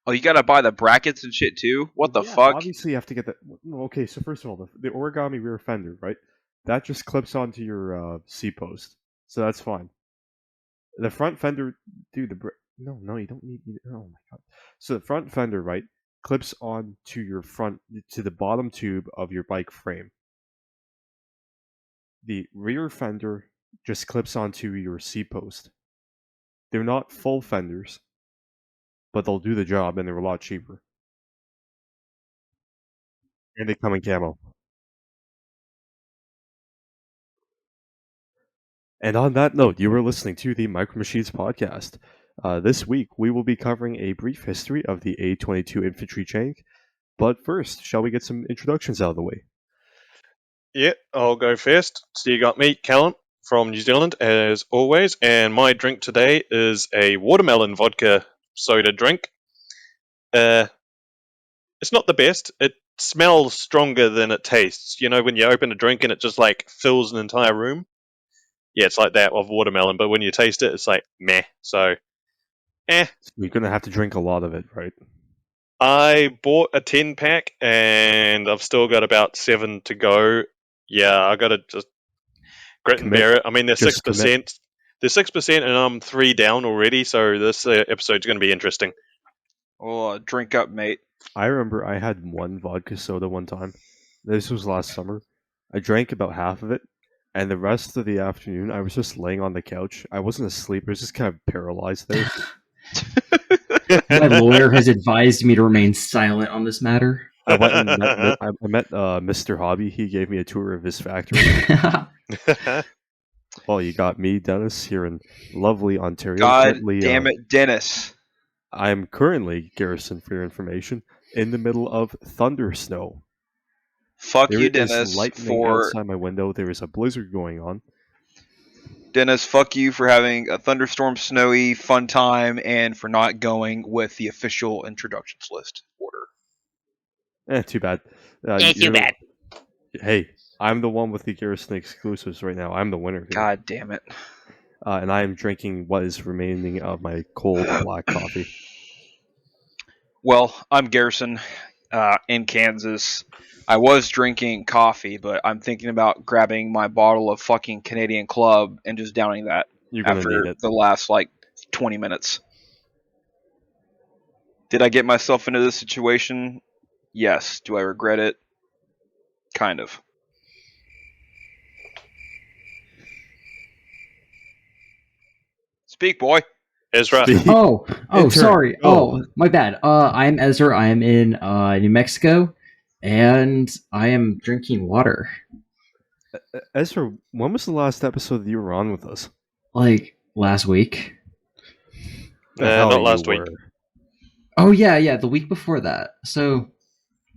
Oh, you gotta buy the brackets and shit too? What the Yeah, fuck? obviously you have to get that. Okay, so first of all, the origami rear fender, right? That just clips onto your seat post, so that's fine. The front fender, dude. No, you don't need. Oh my god. So the front fender, right, clips on to your front to the bottom tube of your bike frame. The rear fender just clips onto your seat post. They're not full fenders, but they'll do the job and they're a lot cheaper. And they come in camo. And on that note, you were listening to the Micro Machines podcast. This week, we will be covering a brief history of the A-22 infantry tank. But first, shall we get some introductions out of the way? Yeah, I'll go first. So you got me, Callum, from New Zealand, as always, and my drink today is a watermelon vodka soda drink. It's not the best. It smells stronger than it tastes. You know, when you open a drink and it just like fills an entire room? Yeah, it's like that of watermelon, but when you taste it, it's like meh. So, eh. You're going to have to drink a lot of it, right? I bought a 10 pack and I've still got about 7 to go. Yeah, I gotta just grit and Commit. bear it. I mean, they're Just 6%. commit. They're 6%, and I'm 3 down already. So this episode's going to be interesting. Oh, drink up, mate. I remember I had one vodka soda one time. This was last summer. I drank about half of it, and the rest of the afternoon I was just laying on the couch. I wasn't asleep. I was just kind of paralyzed there. My lawyer has advised me to remain silent on this matter. I went and met Mr. Hobby. He gave me a tour of his factory. Well, you got me, Dennis, here in lovely Ontario. God damn it, Dennis. I am currently, Garrison, for your information, in the middle of thunder snow. Fuck There you, is Dennis, lightning outside my window. There is a blizzard going on. Dennis, fuck you for having a thunderstorm, snowy, fun time, and for not going with the official introductions list order. Too bad. Too bad. Hey, I'm the one with the Garrison exclusives right now. I'm the winner here. God damn it. And I am drinking what is remaining of my cold black coffee. Well, I'm Garrison in Kansas. I was drinking coffee, but I'm thinking about grabbing my bottle of fucking Canadian Club and just downing that You're gonna need after it. the last, 20 minutes. Did I get myself into this situation? Yes. Do I regret it? Kind of. Speak, boy. Ezra. Oh, Intern. sorry. Oh. Oh, my bad. I'm Ezra. I am in New Mexico, and I am drinking water. Ezra, when was the last episode that you were on with us? Like last week. Not last week. Oh yeah, the week before that. So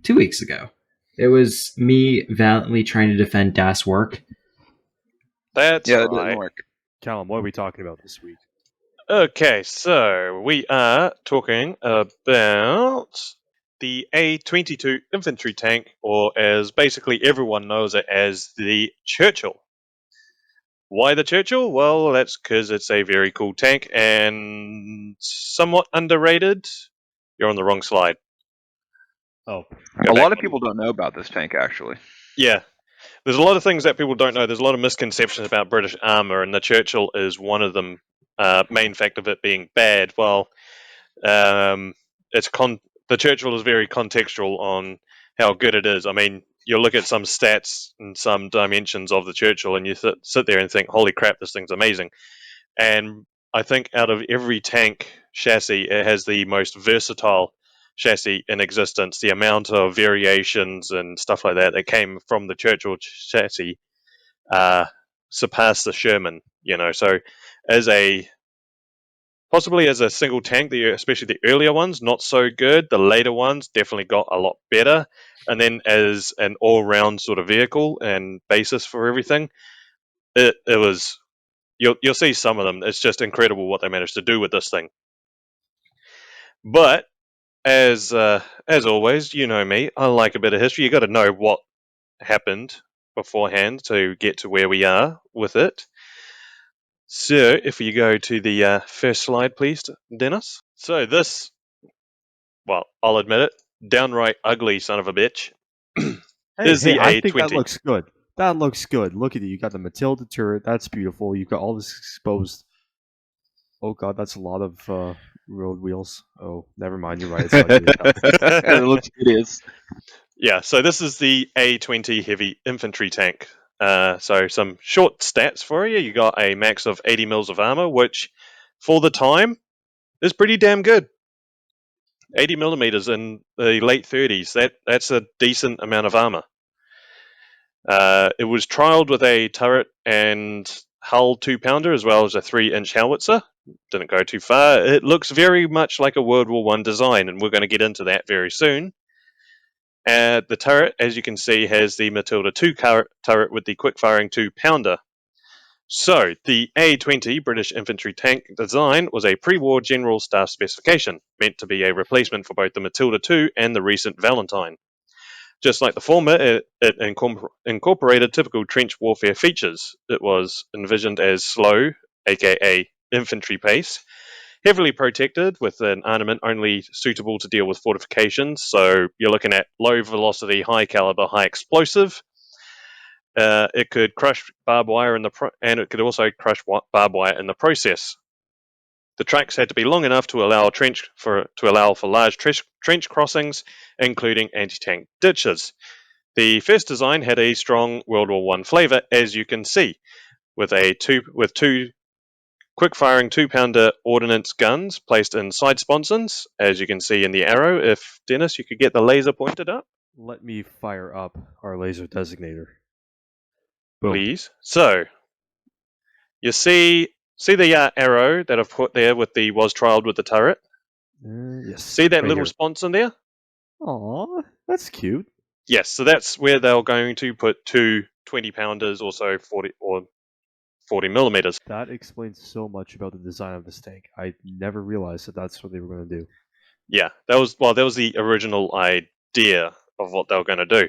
2 weeks ago. It was me valiantly trying to defend Das work. That's That right. didn't work. Callum, what are we talking about this week? Okay, so we are talking about the A-22 infantry tank, or as basically everyone knows it as the Churchill. Why the Churchill? Well, that's because it's a very cool tank and somewhat underrated. You're on the wrong slide. Oh. A lot of people don't know about this tank, actually. Yeah. There's a lot of things that people don't know. There's a lot of misconceptions about British armour, and the Churchill is one of them. Main fact of it being bad. Well, the Churchill is very contextual on how good it is. I mean, you look at some stats and some dimensions of the Churchill, and you sit there and think, "Holy crap, this thing's amazing!" And I think out of every tank chassis, it has the most versatile chassis in existence. The amount of variations and stuff like that came from the Churchill chassis surpassed the Sherman. So possibly as a single tank, especially the earlier ones, not so good. The later ones definitely got a lot better. And then as an all-round sort of vehicle and basis for everything, it was. You'll see some of them. It's just incredible what they managed to do with this thing. But as always, you know me, I like a bit of history. You got to know what happened beforehand to get to where we are with it. So, if you go to the first slide, please, Dennis. So this well, I'll admit it, downright ugly son of a bitch, Hey, is the I think that A20. looks good. That looks good. Look at it. You got the Matilda turret. That's beautiful. You've got all this exposed. Oh god, that's a lot of road wheels. Oh, never mind. You're right. It's ugly. It looks hideous. Yeah, so this is the A20 heavy infantry tank. So some short stats for you. You got a max of 80 mils of armor, which for the time is pretty damn good. 80 millimeters in the late 30s. That's a decent amount of armor. It was trialed with a turret and hull 2-pounder as well as a 3-inch howitzer. Didn't go too far. It looks very much like a World War I design, and we're going to get into that very soon. The turret, as you can see, has the Matilda 2 turret with the quick-firing 2-pounder. So, the A20 British infantry tank design was a pre-war general staff specification, meant to be a replacement for both the Matilda 2 and the recent Valentine. Just like the former, it incorporated typical trench warfare features. It was envisioned as slow, aka infantry pace, heavily protected with an armament only suitable to deal with fortifications. So you're looking at low velocity, high caliber, high explosive. It could crush barbed wire and it could also crush barbed wire in the process. The tracks had to be long enough to allow for large trench crossings, including anti-tank ditches. The first design had a strong World War I flavour, as you can see, with two quick-firing 2-pounder ordnance guns placed in side sponsons, as you can see in the arrow. If, Dennis, you could get the laser pointed up. Let me fire up our laser designator. Boom. Please. So, you see the arrow that I've put there with the was trialed with the turret? Yes. See that right little here. sponson there? Aw, that's cute. Yes, so that's where they're going to put two 20-pounders, also 40 millimeters. That explains so much about the design of this tank. I never realized that that's what they were going to do. Yeah, that was the original idea of what they were going to do.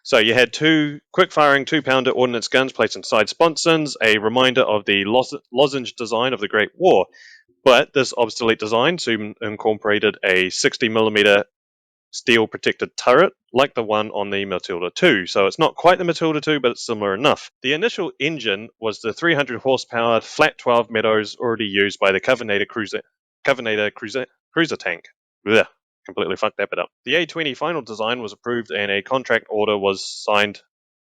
So you had two quick-firing 2-pounder ordnance guns placed inside sponsons, a reminder of the lozenge design of the Great War. But this obsolete design soon incorporated a 60mm steel-protected turret, like the one on the Matilda 2. So it's not quite the Matilda 2, but it's similar enough. The initial engine was the 300 horsepower flat 12 Meadows already used by the Covenanter cruiser tank. Blech, completely fucked that bit up. The A20 final design was approved and a contract order was signed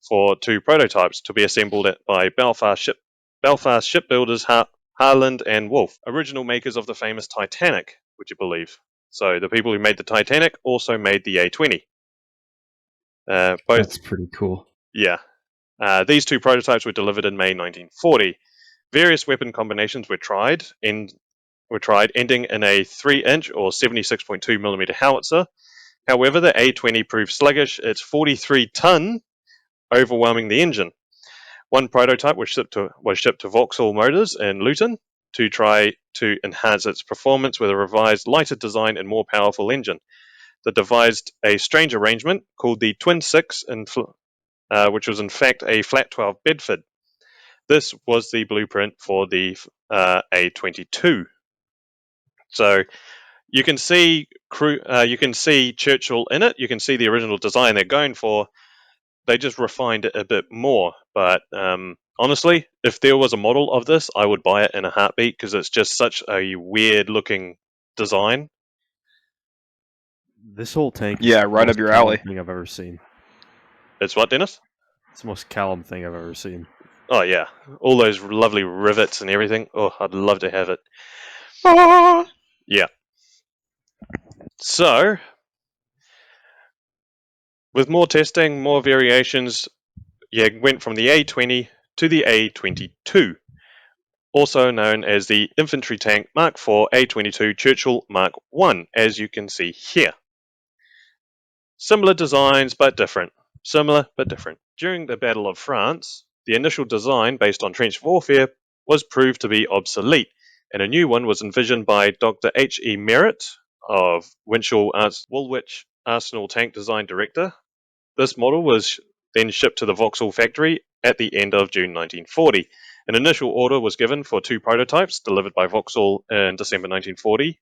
for 2 prototypes to be assembled by Belfast shipbuilders Harland and Wolff, original makers of the famous Titanic, would you believe? So the people who made the Titanic also made the A20. That's pretty cool. Yeah. These 2 prototypes were delivered in May 1940. Various weapon combinations were tried, ending in a 3-inch or 76.2mm howitzer. However, the A20 proved sluggish. Its 43-ton, overwhelming the engine. One prototype was shipped to Vauxhall Motors in Luton to try to enhance its performance with a revised, lighter design and more powerful engine. They devised a strange arrangement called the Twin Six, which was in fact a flat 12 Bedford. This was the blueprint for the A22. So you can see Churchill in it. You can see the original design they're going for. They just refined it a bit more. But honestly, if there was a model of this, I would buy it in a heartbeat because it's just such a weird-looking design. This whole tank is Yeah, the right most up your Callum alley. thing I've ever seen. It's what, Dennis? It's the most Callum thing I've ever seen. Oh yeah, all those lovely rivets and everything. Oh, I'd love to have it. Ah! Yeah. So, with more testing, more variations, went from the A20 to the A22, also known as the Infantry Tank Mark IV A22 Churchill Mark I, as you can see here. Similar designs, but different. Similar, but different. During the Battle of France, the initial design, based on trench warfare, was proved to be obsolete, and a new one was envisioned by Dr. H.E. Merritt of Woolwich Arsenal Tank Design Director. This model was then shipped to the Vauxhall factory at the end of June 1940. An initial order was given for 2 prototypes delivered by Vauxhall in December 1940.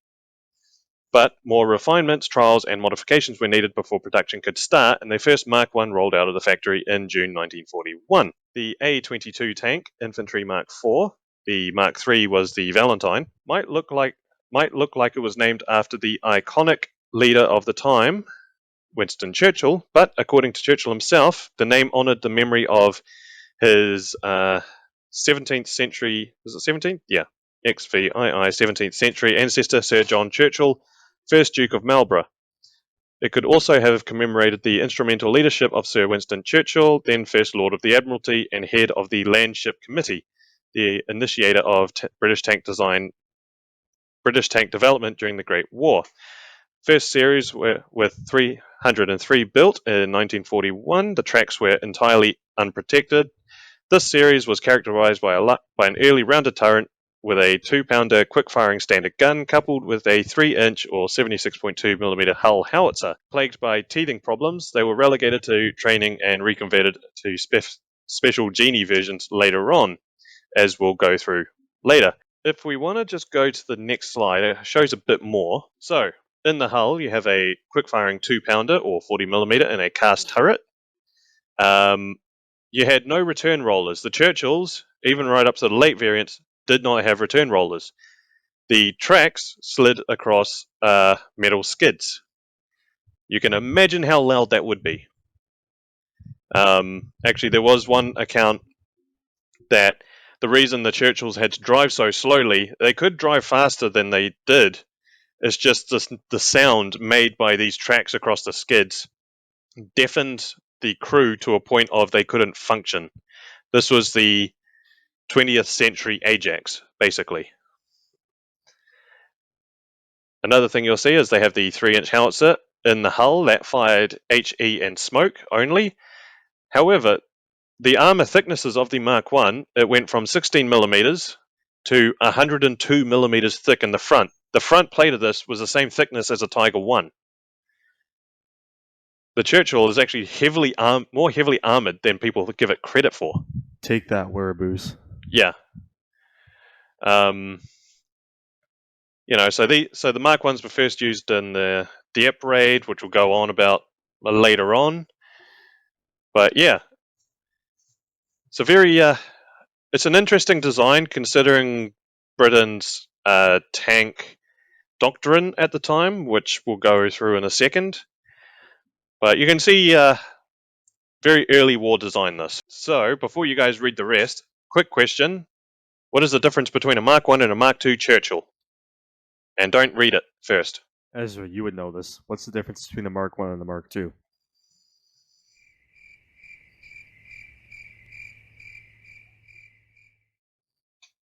but more refinements, trials, and modifications were needed before production could start, and their first Mark I rolled out of the factory in June 1941. The A-22 tank, Infantry Mark IV, the Mark III was the Valentine, might look like it was named after the iconic leader of the time, Winston Churchill, but according to Churchill himself, the name honoured the memory of his 17th century, was it 17th? Yeah, XVII 17th century ancestor Sir John Churchill, 1st Duke of Marlborough. It could also have commemorated the instrumental leadership of Sir Winston Churchill, then First Lord of the Admiralty and head of the Landship Committee, the initiator of British tank development during the Great War. First series were with 303 built in 1941. The tracks were entirely unprotected. This series was characterized by an early rounded turret with a 2-pounder quick-firing standard gun coupled with a 3-inch or 76.2mm hull howitzer. Plagued by teething problems, they were relegated to training and reconverted to special Genie versions later on, as we'll go through later. If we want to just go to the next slide, it shows a bit more. So, in the hull, you have a quick-firing 2-pounder or 40mm in a cast turret. You had no return rollers. The Churchills, even right up to the late variants, did not have return rollers. The tracks slid across metal skids. You can imagine how loud that would be. Actually, there was one account that the reason the Churchills had to drive so slowly, they could drive faster than they did. It's just the sound made by these tracks across the skids deafened the crew to a point of they couldn't function. This was the 20th century Ajax, basically. Another thing you'll see is they have the 3-inch howitzer in the hull that fired HE and smoke only. However, the armor thicknesses of the Mark I, it went from 16mm to 102mm thick in the front. The front plate of this was the same thickness as a Tiger I. The Churchill is actually more heavily armored than people give it credit for. Take that, Wereaboo's. Yeah. So the Mark I's were first used in the Dieppe raid, which we'll go on about later on. But yeah, it's it's an interesting design considering Britain's tank doctrine at the time, which we'll go through in a second. But you can see very early war design this. So before you guys read the rest, quick question. What is the difference between a Mark I and a Mark II Churchill? And don't read it first. Ezra, you would know this. What's the difference between the Mark I and the Mark II?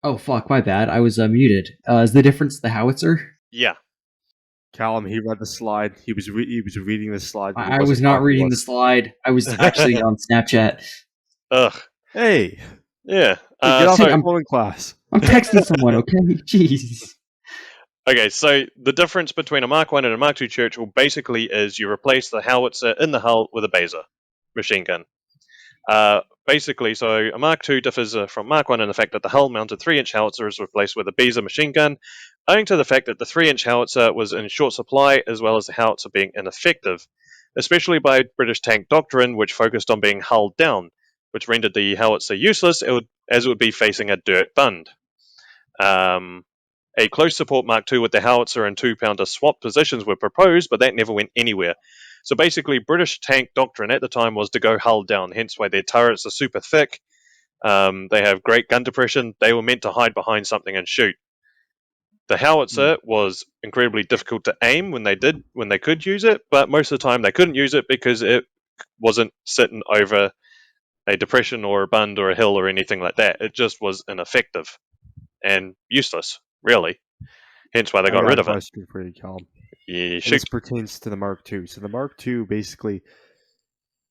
Oh fuck, my bad. I was muted. Is the difference the howitzer? Yeah. Callum, he read the slide. He was reading the slide. I was not reading the slide. I was actually on Snapchat. Ugh. Hey! Yeah. Get off so- my phone in class. I'm texting someone, okay? Jeez. Okay, so the difference between a Mark I and a Mark II Churchill basically is you replace the howitzer in the hull with a Baser machine gun. Basically, so a Mark II differs from Mark I in the fact that the hull-mounted 3-inch howitzer is replaced with a Baser machine gun, owing to the fact that the 3-inch howitzer was in short supply as well as the howitzer being ineffective, especially by British tank doctrine, which focused on being hull down, which rendered the howitzer useless as it would be facing a dirt bund. A close support Mark II with the howitzer and 2-pounder swap positions were proposed, but that never went anywhere. So basically, British tank doctrine at the time was to go hull down, hence why their turrets are super thick. They have great gun depression. They were meant to hide behind something and shoot. The howitzer was incredibly difficult to aim when they could use it, but most of the time they couldn't use it because it wasn't sitting over a depression or a bund or a hill or anything like that. It just was ineffective and useless, really. Hence why they got rid of it. Question for you, Callum. Yeah, This pertains to the Mark II. So the Mark II basically,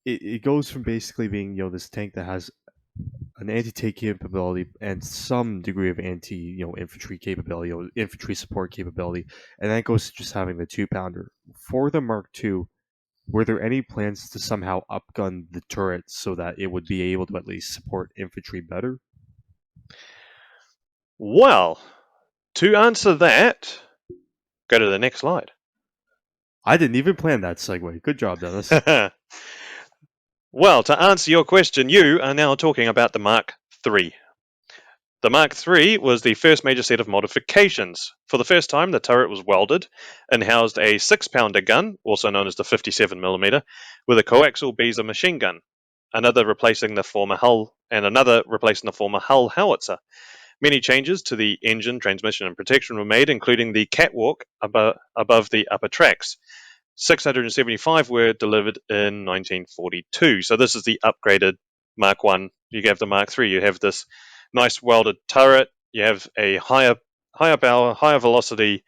it goes from basically being this tank that has an anti-tank capability and some degree of infantry capability, infantry support capability, and then it goes to just having the 2-pounder. For the Mark II, were there any plans to somehow upgun the turret so that it would be able to at least support infantry better? Well, to answer that, go to the next slide. I didn't even plan that segue. Good job, Dennis. Well, to answer your question, you are now talking about the Mark III. The Mark III was the first major set of modifications. For the first time, the turret was welded and housed a 6-pounder gun, also known as the 57mm, with a coaxial Beezer machine gun, another replacing the former hull howitzer. Many changes to the engine, transmission, and protection were made, including the catwalk above the upper tracks. 675 were delivered in 1942. So this is the upgraded Mark 1. You have the Mark 3. You have this nice welded turret. You have a higher power, higher velocity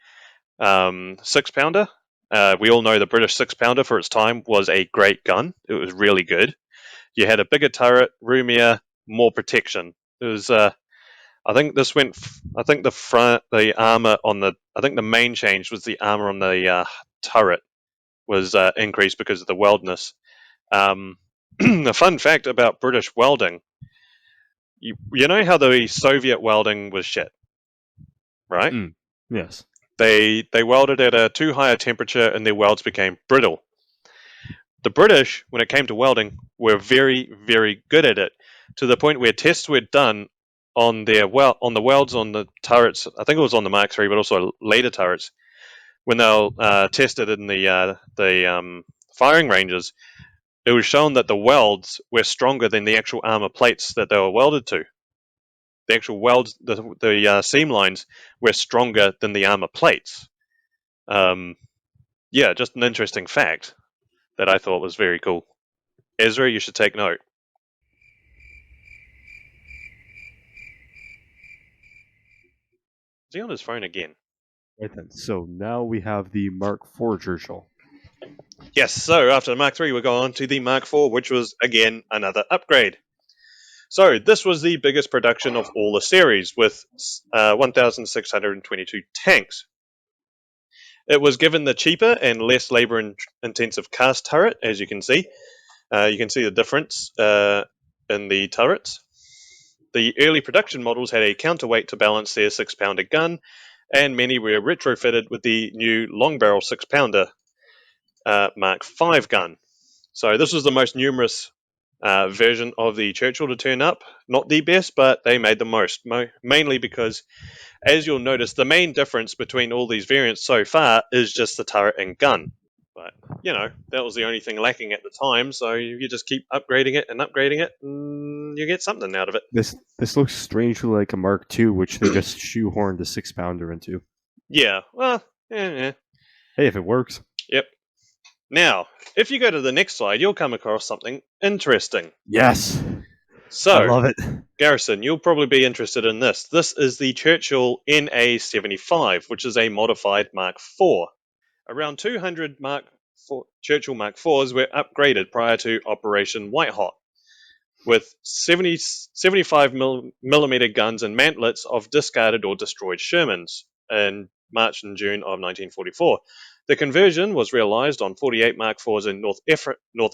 6-pounder. We all know the British 6-pounder for its time was a great gun. It was really good. You had a bigger turret, roomier, more protection. It was I think the armor on the. I think the main change was the armor on the turret was increased because of the weldness. A fun fact about British welding: you know how the Soviet welding was shit, right? Yes. They welded at a too high a temperature and their welds became brittle. The British, when it came to welding, were very, very good at it, to the point where tests were done on the welds on the turrets. I think it was on the Mark III, but also later turrets. When they were tested in the firing ranges, it was shown that the welds were stronger than the actual armor plates that they were welded to. The actual welds, the seam lines, were stronger than the armor plates. Yeah, just an interesting fact that I thought was very cool. Ezra, you should take note. Is he on his phone again? Right then. So now we have the Mark IV Churchill. Yes, so after the Mark III, we go on to the Mark IV, which was, again, another upgrade. So this was the biggest production of all the series, with 1,622 tanks. It was given the cheaper and less labor-intensive cast turret, as you can see. You can see the difference in the turrets. The early production models had a counterweight to balance their 6-pounder gun, and many were retrofitted with the new long-barrel 6-pounder Mark V gun. So this was the most numerous version of the Churchill to turn up. Not the best, but they made the most, mainly because, as you'll notice, the main difference between all these variants so far is just the turret and gun. But, that was the only thing lacking at the time, so you just keep upgrading it, and you get something out of it. This looks strangely like a Mark II, which they just shoehorned a 6-pounder into. Yeah, well, yeah. Hey, if it works. Yep. Now, if you go to the next slide, you'll come across something interesting. Yes. So, I love it. Garrison, you'll probably be interested in this. This is the Churchill NA-75, which is a modified Mark IV. Around 200 Churchill Mark IVs were upgraded prior to Operation Whitehot, with 75mm guns and mantlets of discarded or destroyed Shermans in March and June of 1944. The conversion was realised on 48 Mark IVs in North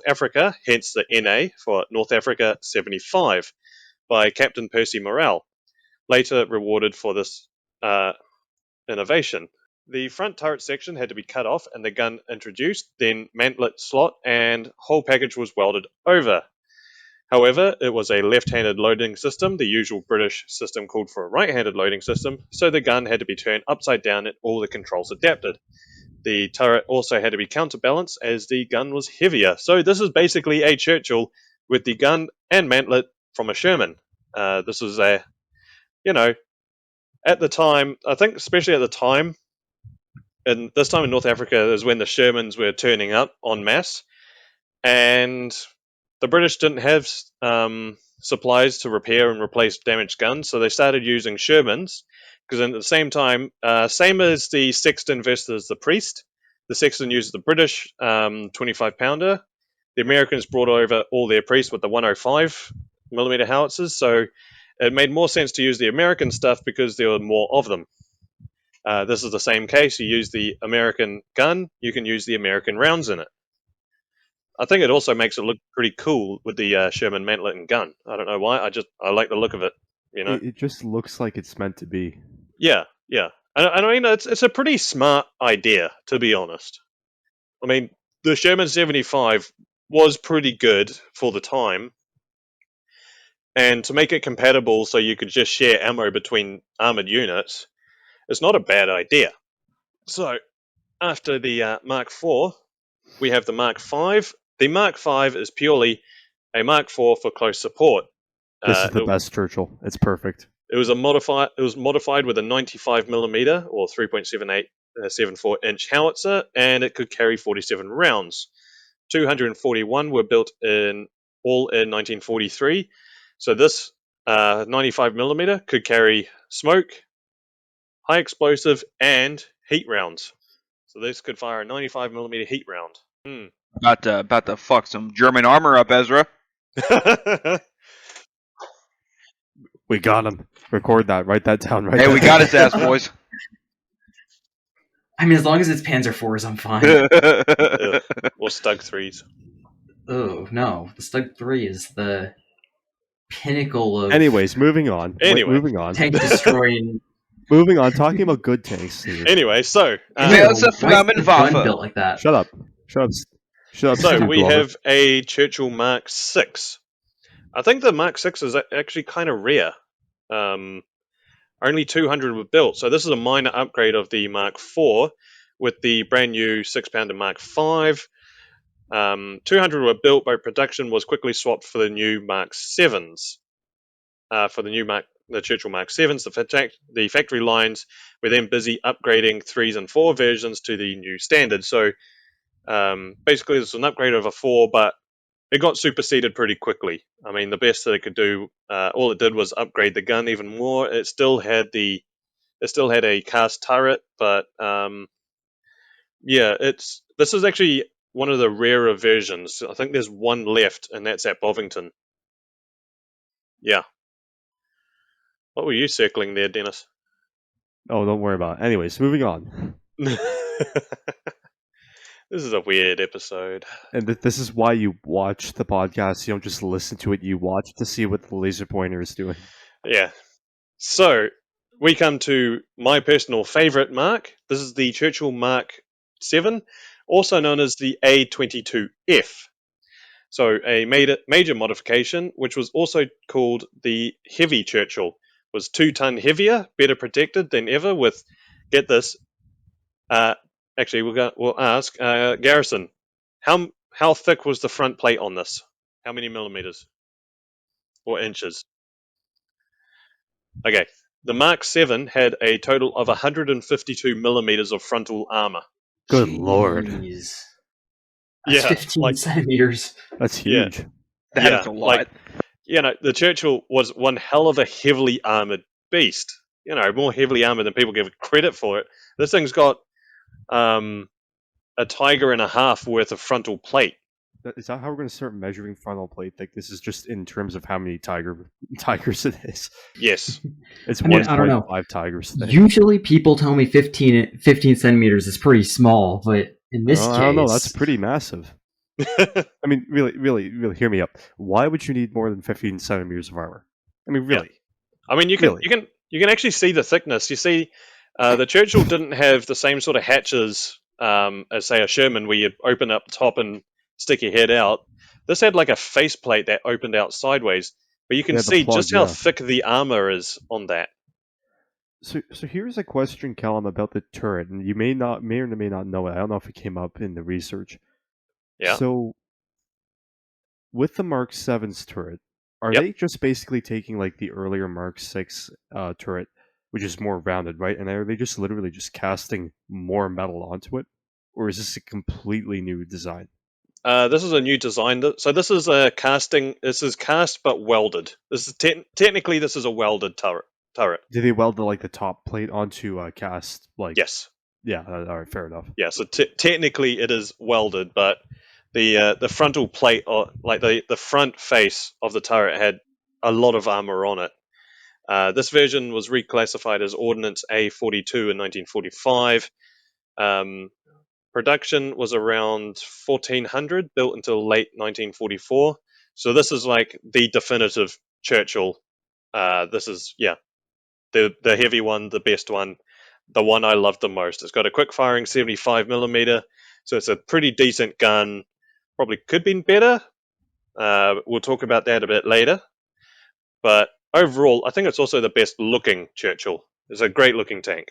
Africa, hence the NA for North Africa 75, by Captain Percy Morrell, later rewarded for this innovation. The front turret section had to be cut off and the gun introduced, then mantlet slot and whole package was welded over. However, it was a left-handed loading system. The usual British system called for a right-handed loading system, so the gun had to be turned upside down and all the controls adapted. The turret also had to be counterbalanced as the gun was heavier. So this is basically a Churchill with the gun and mantlet from a Sherman. This was at the time, I think especially at the time, and this time in North Africa is when the Shermans were turning up en masse, and the British didn't have supplies to repair and replace damaged guns, so they started using Shermans, because at the same time, same as the Sexton versus the Priest, the Sexton used the British 25-pounder. The Americans brought over all their Priests with the 105mm howitzers, so it made more sense to use the American stuff because there were more of them. This is the same case. You use the American gun, you can use the American rounds in it. I think it also makes it look pretty cool with the Sherman mantlet and gun. I don't know why. I like the look of it. It just looks like it's meant to be. Yeah. And I mean, it's a pretty smart idea, to be honest. I mean, the Sherman 75 was pretty good for the time, and to make it compatible so you could just share ammo between armored units, it's not a bad idea. So, after the Mark IV, we have the Mark V. The Mark V is purely a Mark IV for close support. This is the best Churchill. It's perfect. It was modified with a 95mm or 3.74 inch howitzer, and it could carry 47 rounds. 241 were built in 1943. So this 95mm could carry smoke, high explosive, and heat rounds. So this could fire a 95mm heat round. About to fuck some German armor up, Ezra. We got him. Record that. Write that down. Right. Hey, we got his ass, boys. I mean, as long as it's Panzer IVs, I'm fine. Or Stug 3s. Oh, no. The Stug 3 is the pinnacle of Anyways, moving on. Moving on. tank destroying. Moving on. Talking about good tanks. Here. Anyway, so Yeah, it's a why is the gun Flammenwaffe. built like that? Shut up. So we Glover. have a Churchill Mark VI. I think the Mark VI is actually kind of rare. Only 200 were built, so this is a minor upgrade of the Mark IV with the brand new 6-pounder Mark V. 200 were built, but production was quickly swapped for the new Mark VIIs. The Churchill Mark VIIs, the factory lines were then busy upgrading 3s and 4 versions to the new standard. So basically, this was an upgrade of a 4, but it got superseded pretty quickly. I mean, the best that it could do, all it did was upgrade the gun even more. It still had a cast turret, but this is actually one of the rarer versions. I think there's one left, and that's at Bovington. Yeah. What were you circling there, Dennis? Oh, don't worry about it. Anyways, moving on. This is a weird episode. And this is why you watch the podcast. You don't just listen to it. You watch to see what the laser pointer is doing. Yeah. So, we come to my personal favourite Mark. This is the Churchill Mark VII, also known as the A22F. So, a major modification, which was also called the Heavy Churchill, was 2 ton heavier, better protected than ever with, get this, actually, we'll ask Garrison, how thick was the front plate on this? How many millimeters or inches? Okay, the Mark VII had a total of 152 millimeters of frontal armor. Good lord, Jeez. That's Yeah, 15 centimeters. that's huge. That is a lot. The Churchill was one hell of a heavily armored beast. More heavily armored than people give credit for it. This thing's got a tiger and a half worth of frontal plate. Is that how we're going to start measuring frontal plate? Like, this is just in terms of how many tigers it is. Yes. It's I don't know. 1.5 tigers. Usually people tell me 15 centimeters is pretty small, but in this case... I don't know, that's pretty massive. I mean, really, hear me up. Why would you need more than 15 centimeters of armor? I mean, really. Yeah. I mean, you can actually see the thickness. You see, the Churchill didn't have the same sort of hatches as, say, a Sherman, where you open up the top and stick your head out. This had like a faceplate that opened out sideways, but you can see just how thick the armor is on that. So here's a question, Callum, about the turret, and you may or may not know it. I don't know if it came up in the research. Yeah. So, with the Mark 7's turret, are they just basically taking like the earlier Mark 6 turret, which is more rounded, right? And are they just literally just casting more metal onto it, or is this a completely new design? This is a new design. So this is a casting. This is cast but welded. This is technically this is a welded turret. Did they weld the top plate onto cast? Yes. Yeah. All right. Fair enough. Yeah. So technically it is welded, but the frontal plate, or like the front face of the turret, had a lot of armor on it. This version was reclassified as Ordnance A42 in 1945. Production was around 1400, built until late 1944. So this is like the definitive Churchill. This is, the heavy one, the best one, the one I love the most. It's got a quick firing 75mm, So it's a pretty decent gun. Probably could have been better. We'll talk about that a bit later. But overall, I think it's also the best looking Churchill. It's a great looking tank.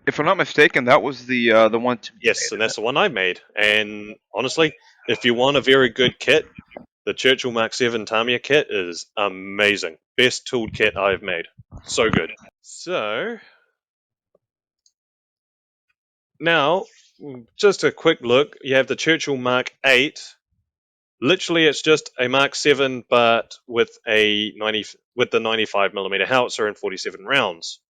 If I'm not mistaken, that was the one. Yes, and that's the one I made. And honestly, if you want a very good kit, the Churchill Mark 7 Tamiya kit is amazing. Best tooled kit I've made. So good. So, now, just a quick look. You have the Churchill Mark 8. Literally, it's just a Mark 7, but with the 95mm howitzer and 47 rounds.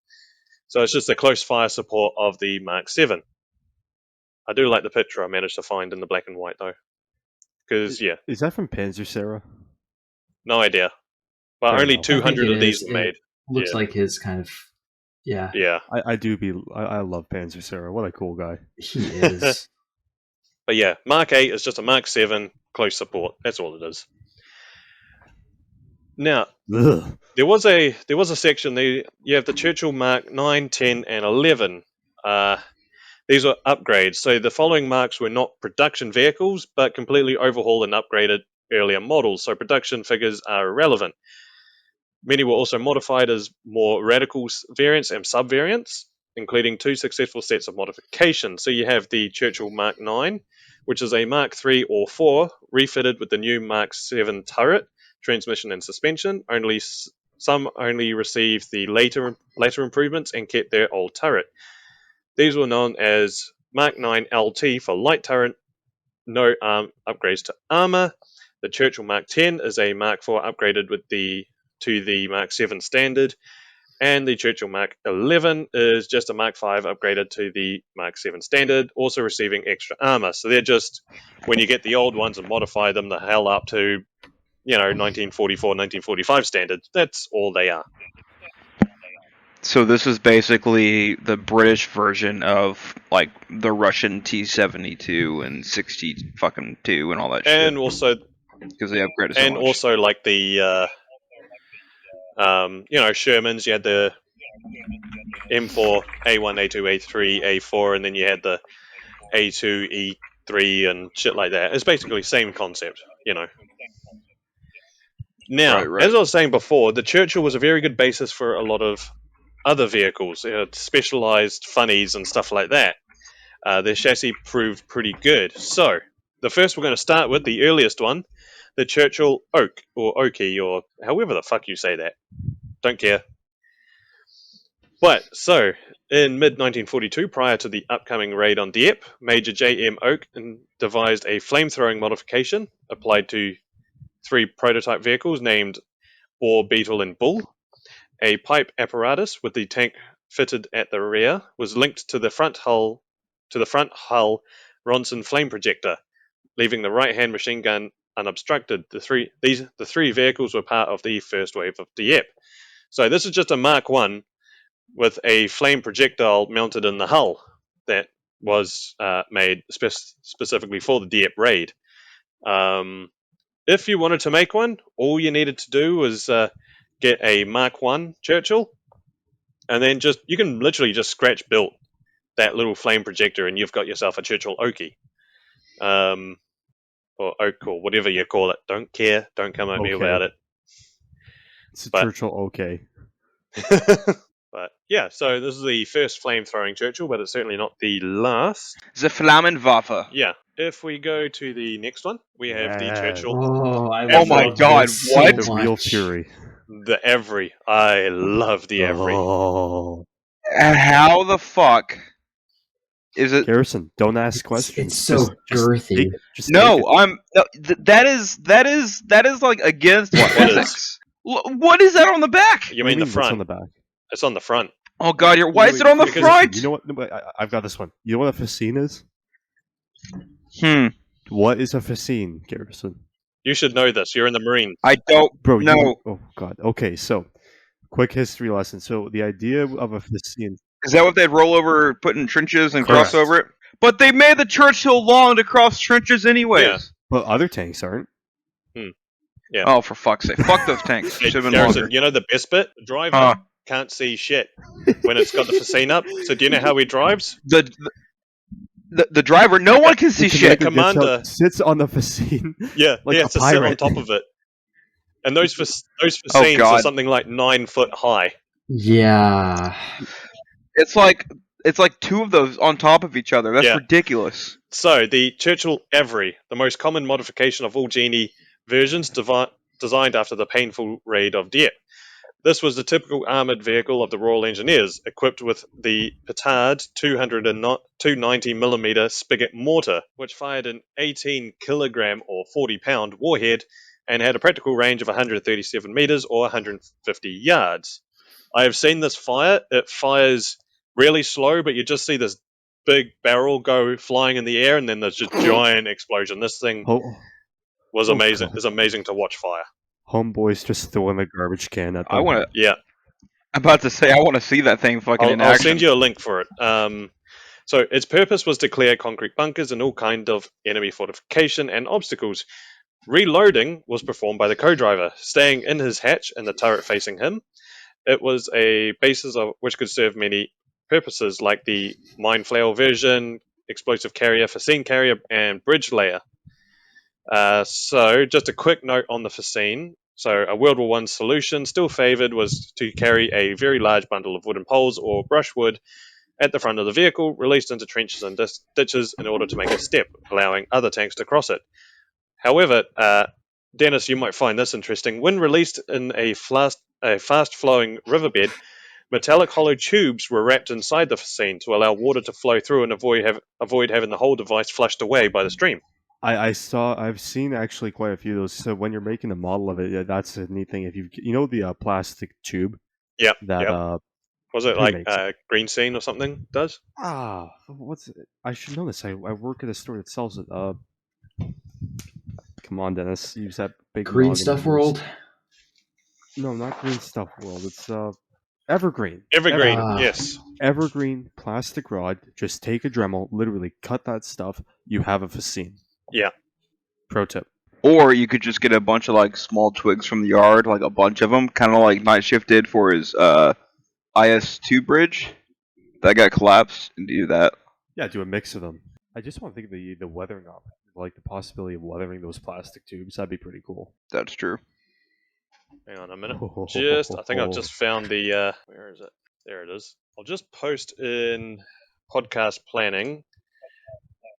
So it's just a close fire support of the Mark 7. I do like the picture I managed to find in the black and white, though. Because, yeah, Is that from Panzer? no idea. But Fair only enough. 200 of these It are made. looks Yeah. like his kind of, yeah, Yeah. I love Panzer. What a cool guy. he is. But yeah, Mark 8 is just a Mark 7 close support. That's all it is. Now, Ugh. there was a section there. You have the Churchill Mark 9, 10, and 11. These are upgrades. So the following marks were not production vehicles, but completely overhauled and upgraded earlier models. So production figures are irrelevant. Many were also modified as more radical variants and sub-variants, including 2 successful sets of modifications. So you have the Churchill Mark 9, which is a Mark 3 or 4 refitted with the new Mark 7 turret, transmission and suspension. Some only received the later improvements and kept their old turret. These were known as Mark 9 LT for light turret, no upgrades to armor. The Churchill Mark 10 is a Mark 4 upgraded to the Mark 7 standard, and the Churchill Mark 11 is just a Mark 5 upgraded to the Mark 7 standard, also receiving extra armor. So they're just, when you get the old ones and modify them the hell up to, 1944, 1945 standards, that's all they are. So this is basically the British version of like the Russian T-72 and 60-2 and all that And shit. also, Because they upgraded so and much. also like the, Shermans, you had the M4, A1, A2, A3, A4, and then you had the A2, E3, and shit like that. It's basically same concept, Now, Right. as I was saying before, the Churchill was a very good basis for a lot of other vehicles, specialized funnies and stuff like that. Their chassis proved pretty good. So, the first we're going to start with, the earliest one, the Churchill Oak, or Oakie, or however the fuck you say that. Don't care. But, so, in mid-1942, prior to the upcoming raid on Dieppe, Major J.M. Oak devised a flame-throwing modification applied to 3 prototype vehicles named Boar, Beetle, and Bull. A pipe apparatus with the tank fitted at the rear was linked to the front hull Ronson flame projector, leaving the right-hand machine gun unobstructed. The three vehicles were part of the first wave of Dieppe. So this is just a Mark 1 with a flame projectile mounted in the hull that was made specifically for the Dieppe raid. If you wanted to make one, all you needed to do was get a Mark 1 Churchill, and then you can literally just scratch build that little flame projector, and you've got yourself a Churchill Oakie. Or Oak, or whatever you call it. Don't care. Don't come at me about it. It's a Churchill okay. But yeah, so this is the first flame-throwing Churchill, but it's certainly not the last. The Flammenwaffe. Yeah. If we go to the next one, we have the Churchill. Oh my love God, this what? The so real much. fury. The Every. I love the Every. Oh. How the fuck is it? Garrison, don't ask questions. It's so girthy. That is like against physics. What is that on the back? You mean the front? On the back. It's on the front. Oh God, why is it on the because- front? You know what? No, I've got this one. You know what a fascine is? Hmm. What is a fascine, Garrison? You should know this. You're in the Marine. I don't. Bro, No. Oh God. Okay, so quick history lesson. So the idea of a fascine. Is that what they'd roll over, put in trenches, and Correct. cross over it? But they made the Churchill long to cross trenches anyways. Yeah. But other tanks aren't. Yeah. Oh, for fuck's sake! Fuck those tanks. Hey, Should have been Garrison, longer. you know the best bit? The driver can't see shit when it's got the fascine up. So do you know how he drives? The driver, no one can see The shit. commander Commander- gets out, sits on the facine. Yeah, Like he a has to sit on pirate. top of it. And those Oh, fascines are God. something like 9 foot high. Yeah. It's like two of those on top of each other. That's Yeah. ridiculous. So, the Churchill Avery, the most common modification of all Genie versions, designed after the painful raid of Dieppe. This was the typical armoured vehicle of the Royal Engineers, equipped with the Petard 290mm spigot mortar, which fired an 18kg or 40-pound warhead and had a practical range of 137 metres or 150 yards. I have seen this fire. It fires really slow, but you just see this big barrel go flying in the air, and then there's just giant explosion. This thing was amazing. God. It's amazing to watch fire. Homeboy's just throwing a garbage can at them. I want to. Yeah. I'm about to say I want to see that thing fucking in I'll action. send you a link for it. So its purpose was to clear concrete bunkers and all kind of enemy fortification and obstacles. Reloading was performed by the co-driver, staying in his hatch and the turret facing him. It was a basis of which could serve many purposes, like the mine flail version, explosive carrier, fascine carrier, and bridge layer. So just a quick note on the fascine. So a World War I solution still favoured was to carry a very large bundle of wooden poles or brushwood at the front of the vehicle, released into trenches and ditches in order to make a step, allowing other tanks to cross it. However, Dennis, you might find this interesting. When released in a fast-flowing riverbed, metallic hollow tubes were wrapped inside the fascine to allow water to flow through and avoid having the whole device flushed away by the stream. I've seen actually quite a few of those. So when you're making a model of it, yeah, that's a neat thing. If you know the plastic tube. Yep. That was it who like makes it? Green Scene or something? Does? What's it? I should know this. I work at a store that sells it. Come on, Dennis. Use that big Green noggin Stuff of yours. World. No, not Green Stuff World. It's Evergreen. Evergreen. Ah. Yes. Evergreen plastic rod. Just take a Dremel, literally cut that stuff. You have a fascine. Yeah. Pro tip. Or you could just get a bunch of like small twigs from the yard, like a bunch of them, kind of like Night Shift did for his IS-2 bridge. That got collapsed, and do that. Yeah, do a mix of them. I just want to think of the weathering up, like the possibility of weathering those plastic tubes. That'd be pretty cool. That's true. Hang on a minute. I think I've just found the. Where is it? There it is. I'll just post in podcast planning.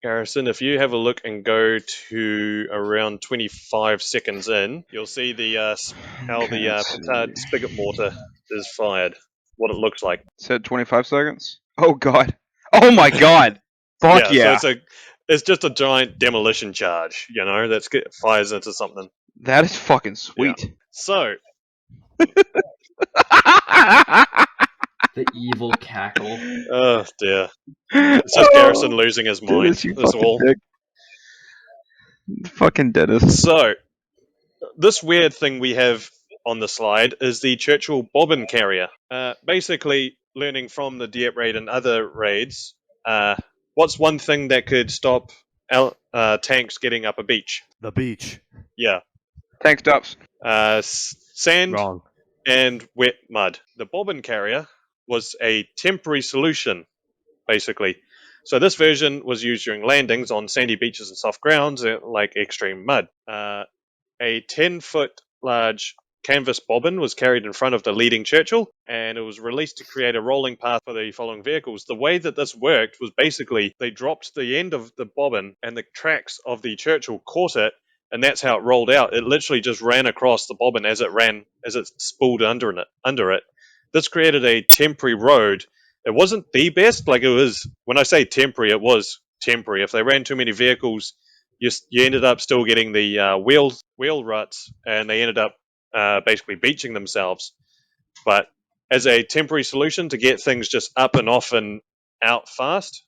Garrison, if you have a look and go to around 25 seconds in, you'll see the how Okay, the let's petard see. spigot mortar is fired. What it looks like. Said 25 seconds. Oh god. Oh my god. Fuck yeah. So it's just a giant demolition charge, that fires into something. That is fucking sweet. So The evil cackle. oh dear, it's just Garrison losing his mind. Dennis, you That's fucking all. dick. Fucking Dennis. So this weird thing we have on the slide is the Churchill bobbin carrier. Basically, learning from the Dieppe raid and other raids, what's one thing that could stop tanks getting up a beach? The beach. Yeah. Tank stops. Sand Wrong. and wet mud. The bobbin carrier was a temporary solution, basically. So this version was used during landings on sandy beaches and soft grounds, like extreme mud. A 10-foot large canvas bobbin was carried in front of the leading Churchill, and it was released to create a rolling path for the following vehicles. The way that this worked was basically they dropped the end of the bobbin, and the tracks of the Churchill caught it, and that's how it rolled out. It literally just ran across the bobbin as it spooled under it. This created a temporary road. It wasn't the best, like it was. When I say temporary, it was temporary. If they ran too many vehicles, you ended up still getting the wheel ruts, and they ended up basically beaching themselves. But as a temporary solution to get things just up and off and out fast,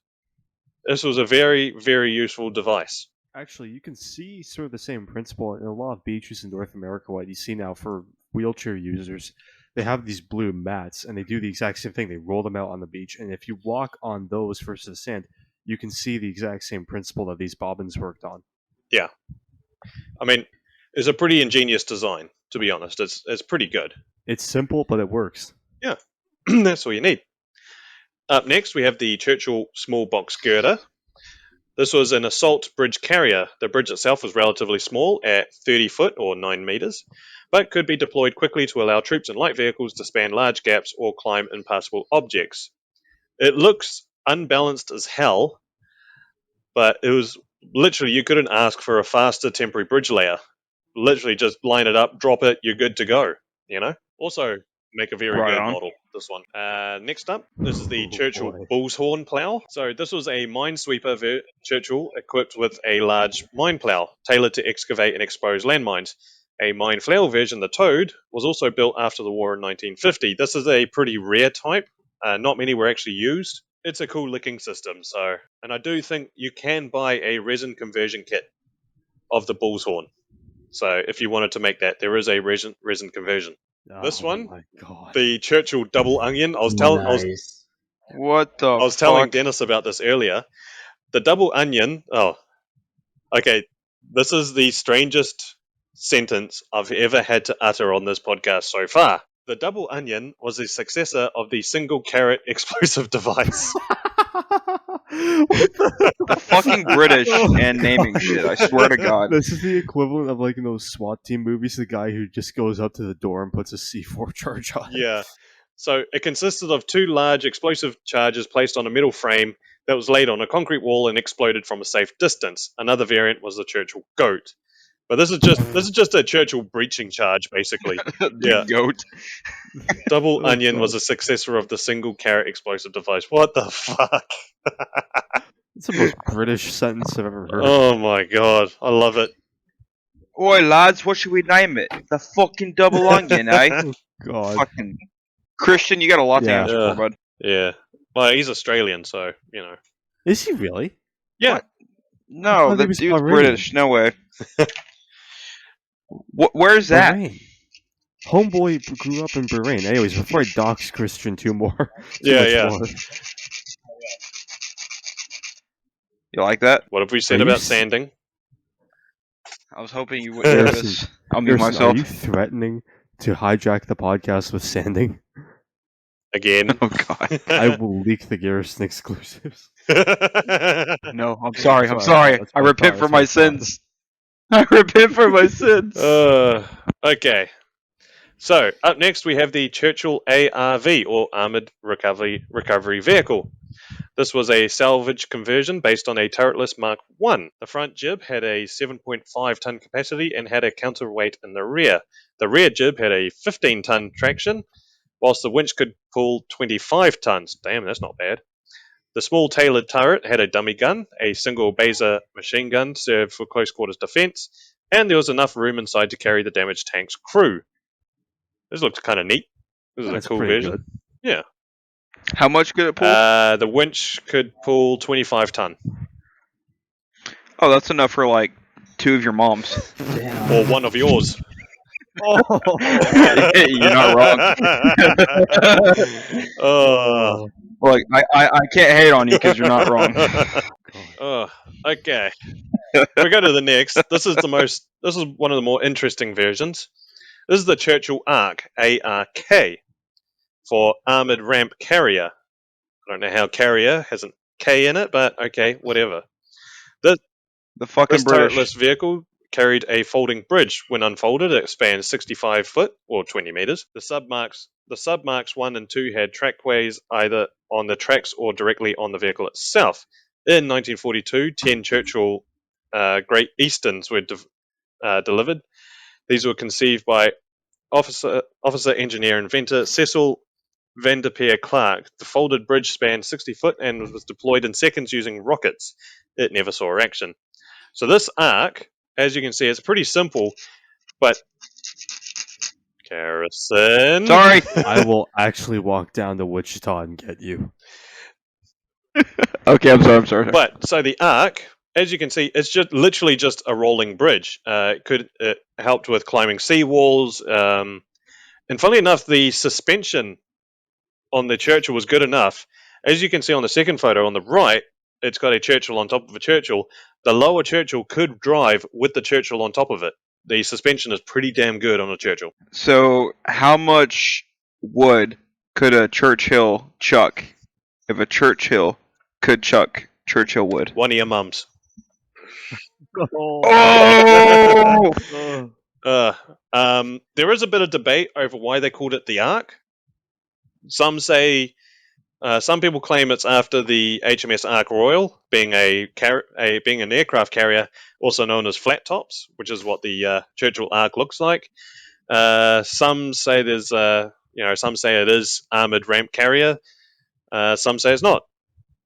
this was a very, very useful device. Actually, you can see sort of the same principle in a lot of beaches in North America. What you see now for wheelchair users, they have these blue mats, and they do the exact same thing. They roll them out on the beach, and if you walk on those versus the sand, you can see the exact same principle that these bobbins worked on. Yeah. I mean, it's a pretty ingenious design, to be honest. It's pretty good. It's simple, but it works. Yeah. That's all you need. Up next, we have the Churchill small box girder. This was an assault bridge carrier. The bridge itself was relatively small at 30 foot or 9 meters, but could be deployed quickly to allow troops and light vehicles to span large gaps or climb impassable objects. It looks unbalanced as hell, but it was literally, you couldn't ask for a faster temporary bridge layer. Literally just line it up, drop it, you're good to go, you know? Also, make a very Right good on. model, this one. Next up, this is the Churchill boy. Bull's Horn plough. So this was a minesweeper Churchill equipped with a large mine plough, tailored to excavate and expose landmines. A mine flail version, the Toad, was also built after the war in 1950. This is a pretty rare type. Not many were actually used. It's a cool licking system, so... And I do think you can buy a resin conversion kit of the Bull's Horn. So if you wanted to make that, there is a resin conversion. This one, my God. the Churchill Double Onion. I was telling What the I was telling Dennis about this earlier. The Double Onion. Oh, okay. This is the strangest sentence I've ever had to utter on this podcast so far. The Double Onion was the successor of the Single Carrot explosive device. The fucking British and naming shit, I swear to God. This is the equivalent of like in those SWAT team movies, the guy who just goes up to the door and puts a C4 charge on it. Yeah. So it consisted of two large explosive charges placed on a metal frame that was laid on a concrete wall and exploded from a safe distance. Another variant was the Churchill Goat. But this is just a Churchill breaching charge, basically. The goat. Double Oh, Onion God. was a successor of the Single Carrot explosive device. What the fuck? It's the most British sentence I've ever heard. Oh my god, I love it. Oi, lads, what should we name it? The fucking Double Onion, eh? God. Fucking Christian, you got a lot to Yeah. answer for, bud. Yeah. Well, he's Australian, so, you know. Is he really? Yeah. What? No, thought the he was dude's Bahraini. British. No way. Where's that? Bahrain. Homeboy grew up in Bahrain. Anyways, before I dox Christian too much Yeah. more. You like that? What have we said Are you about s- sanding? I was hoping you wouldn't do Harrison, this. I'll mute Harrison, myself. Are you threatening to hijack the podcast with sanding? Again. Oh god. I will leak the Garrison exclusives. No, I'm sorry. I'm Sorry, sorry. that's I my repent fault, for that's my my fault. sins. I repent for my sins. Okay. So, up next we have the Churchill ARV, or Armoured Recovery Vehicle. This was a salvage conversion based on a turretless Mark I. The front jib had a 7.5 ton capacity and had a counterweight in the rear. The rear jib had a 15 ton traction, whilst the winch could pull 25 tons. Damn, that's not bad. The small tailored turret had a dummy gun, a single Baser machine gun served for close quarters defense, and there was enough room inside to carry the damaged tank's crew. This looks kind of neat. This is That's a cool pretty version. good. Yeah. How much could it pull? The winch could pull 25 ton. Oh, that's enough for like 2 of your moms. Or one of yours. You're not wrong. Oh. Like I can't hate on you because you're not wrong. Oh, okay. We go to the next. This is one of the more interesting versions. This is the Churchill ARC, ARK, for Armoured Ramp Carrier. I don't know how carrier has an K in it, but okay, whatever. The fucking This British. turretless vehicle carried a folding bridge. When unfolded, it spanned 65 foot, or 20 meters. The submarks 1 and 2 had trackways either on the tracks or directly on the vehicle itself. In 1942, 10 Churchill Great Easterns were delivered. These were conceived by officer, engineer, inventor Cecil Vanderpeer Clark. The folded bridge spanned 60 foot and was deployed in seconds using rockets. It never saw action. So this ARC, as you can see, it's pretty simple, but Garrison. Sorry. I will actually walk down to Wichita and get you. Okay, I'm sorry. But so the ARC, as you can see, it's just literally just a rolling bridge. It helped with climbing seawalls, and funnily enough, the suspension on the Churchill was good enough. As you can see on the second photo on the right, it's got a Churchill on top of a Churchill. The lower Churchill could drive with the Churchill on top of it. The suspension is pretty damn good on a Churchill. So, how much wood could a Churchill chuck if a Churchill could chuck Churchill would. One of your mums. Oh! There is a bit of debate over why they called it the Ark. Some say, some people claim it's after the HMS Ark Royal, being being an aircraft carrier, also known as flat tops, which is what the Churchill Ark looks like. Some say some say it is armored ramp carrier. Some say it's not.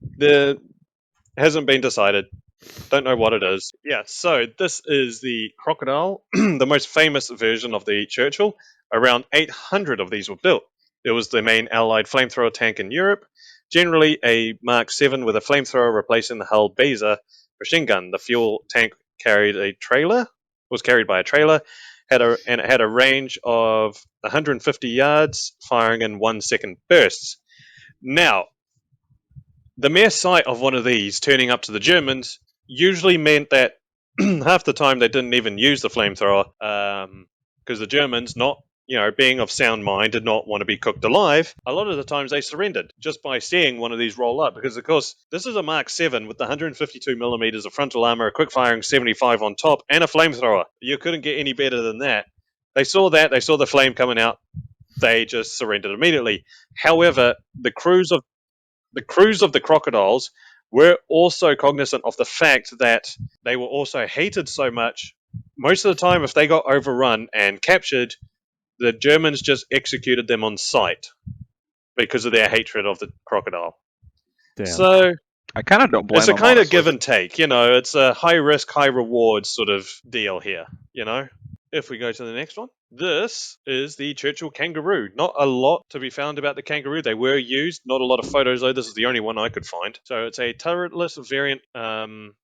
There hasn't been decided. Don't know what it is. Yeah, so this is the Crocodile, the most famous version of the Churchill. Around 800 of these were built. It was the main Allied flamethrower tank in Europe, generally a Mark 7 with a flamethrower replacing the Hull Baser machine gun. The fuel tank was carried by a trailer, and it had a range of 150 yards, firing in 1 second bursts. Now, the mere sight of one of these turning up to the Germans usually meant that half the time they didn't even use the flamethrower, because the Germans, not being of sound mind, did not want to be cooked alive. A lot of the times they surrendered just by seeing one of these roll up, because of course this is a Mark 7 with the 152 millimeters of frontal armor, a quick firing 75 on top, and a flamethrower. You couldn't get any better than that. They saw the flame coming out, they just surrendered immediately. However, the crews of the Crocodiles were also cognizant of the fact that they were also hated so much. Most of the time, if they got overrun and captured, the Germans just executed them on sight because of their hatred of the Crocodile. Damn. So I kind of don't blame it's a them, kind of honestly. give and take. It's a high risk, high reward sort of deal here. If we go to the next one, this is the Churchill Kangaroo. Not a lot to be found about the Kangaroo. They were used, not a lot of photos though. This is the only one I could find. So it's a turretless variant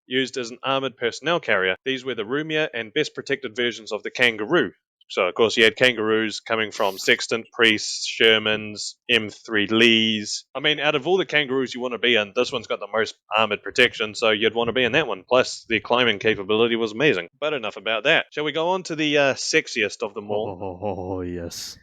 used as an armoured personnel carrier. These were the roomier and best protected versions of the Kangaroo. So, of course, you had Kangaroos coming from Sextant, Priests, Shermans, M3 Lees. I mean, out of all the Kangaroos you want to be in, this one's got the most armoured protection, so you'd want to be in that one. Plus, the climbing capability was amazing. But enough about that. Shall we go on to the sexiest of them all? Oh, yes.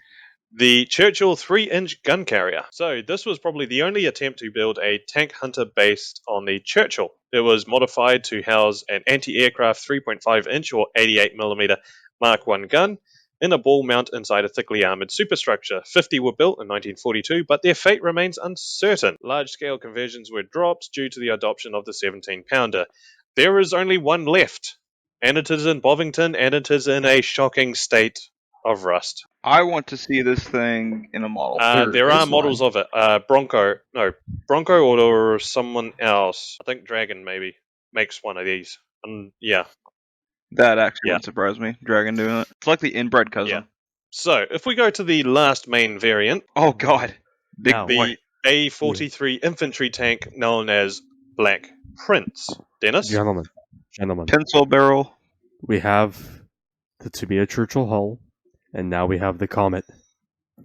The Churchill 3-inch gun carrier. So, this was probably the only attempt to build a tank hunter based on the Churchill. It was modified to house an anti-aircraft 3.5-inch or 88mm Mark 1 gun in a ball mount inside a thickly armoured superstructure. 50 were built in 1942, but their fate remains uncertain. Large-scale conversions were dropped due to the adoption of the 17-pounder. There is only one left, and it is in Bovington, and it is in a shocking state of rust. I want to see this thing in a model. There are models of it. Bronco or someone else. I think Dragon maybe makes one of these. Yeah. That actually wouldn't surprise me. Dragon doing it. It's like the inbred cousin. Yeah. So, if we go to the last main variant, Oh god. the A-43 infantry tank known as Black Prince. Dennis? Gentlemen, Pencil barrel. we have the Tamiya Churchill hull, and now we have the Comet.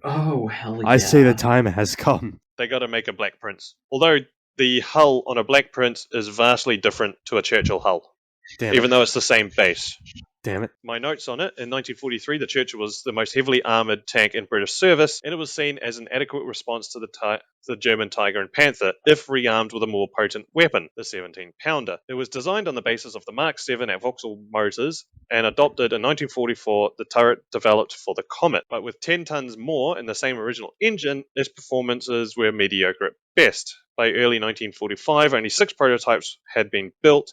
Oh, hell yeah. I say the time has come. They got to make a Black Prince. Although the hull on a Black Prince is vastly different to a Churchill hull, even though it's the same base. Damn it. My notes on it: in 1943, the Churchill was the most heavily armoured tank in British service, and it was seen as an adequate response to the German Tiger and Panther, if rearmed with a more potent weapon, the 17-pounder. It was designed on the basis of the Mark 7 at Vauxhall Motors, and adopted in 1944 the turret developed for the Comet. But with 10 tons more in the same original engine, its performances were mediocre at best. By early 1945, only 6 prototypes had been built,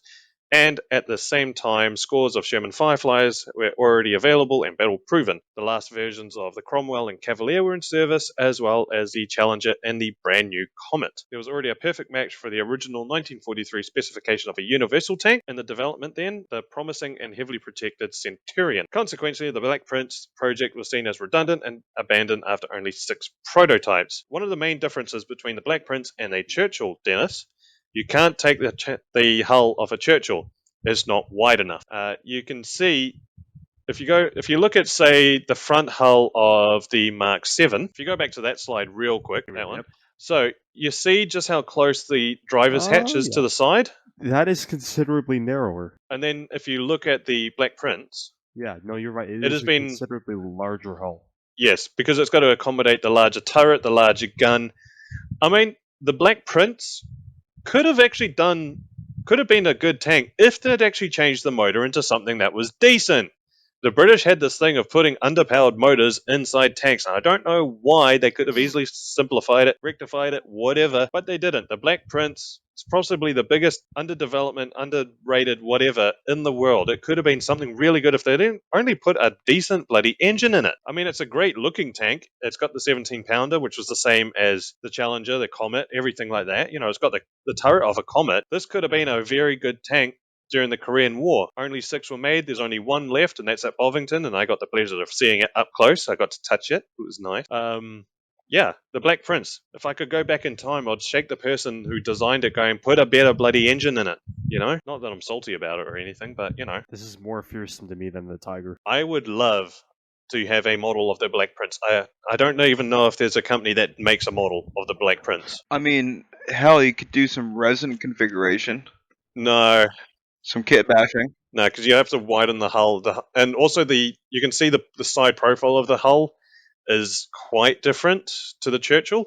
and at the same time, scores of Sherman Fireflies were already available and battle-proven. The last versions of the Cromwell and Cavalier were in service, as well as the Challenger and the brand-new Comet. There was already a perfect match for the original 1943 specification of a universal tank, and the development then, the promising and heavily protected Centurion. Consequently, the Black Prince project was seen as redundant and abandoned after only 6 prototypes. One of the main differences between the Black Prince and a Churchill, Dennis, you can't take the hull of a Churchill. It's not wide enough. You can see, if you look at, say, the front hull of the Mark 7, if you go back to that slide real quick, that one. So you see just how close the driver's hatch is to the side? That is considerably narrower. And then if you look at the Black Prince. Yeah, no, you're right. It has a been considerably larger hull. Yes, because it's got to accommodate the larger turret, the larger gun. I mean, the Black Prince could have been a good tank if they'd actually changed the motor into something that was decent. The British had this thing of putting underpowered motors inside tanks, and I don't know why. They could have easily simplified it, rectified it, whatever, but they didn't. The Black Prince is possibly the biggest underdevelopment, underrated whatever in the world. It could have been something really good if they didn't only put a decent bloody engine in it. I mean, it's a great looking tank. It's got the 17-pounder, which was the same as the Challenger, the Comet, everything like that. You know, it's got the turret of a Comet. This could have been a very good tank during the Korean War. Only 6 were made. There's only 1 left, and that's at Bovington, and I got the pleasure of seeing it up close. I got to touch it. It was nice. Yeah, the Black Prince. If I could go back in time, I'd shake the person who designed it going, put a better bloody engine in it, you know? Not that I'm salty about it or anything, but, you know. This is more fearsome to me than the Tiger. I would love to have a model of the Black Prince. I don't even know if there's a company that makes a model of the Black Prince. I mean, hell, you could do some resin configuration, No, some kit bashing. No, because you have to widen the hull, and also you can see the side profile of the hull is quite different to the Churchill.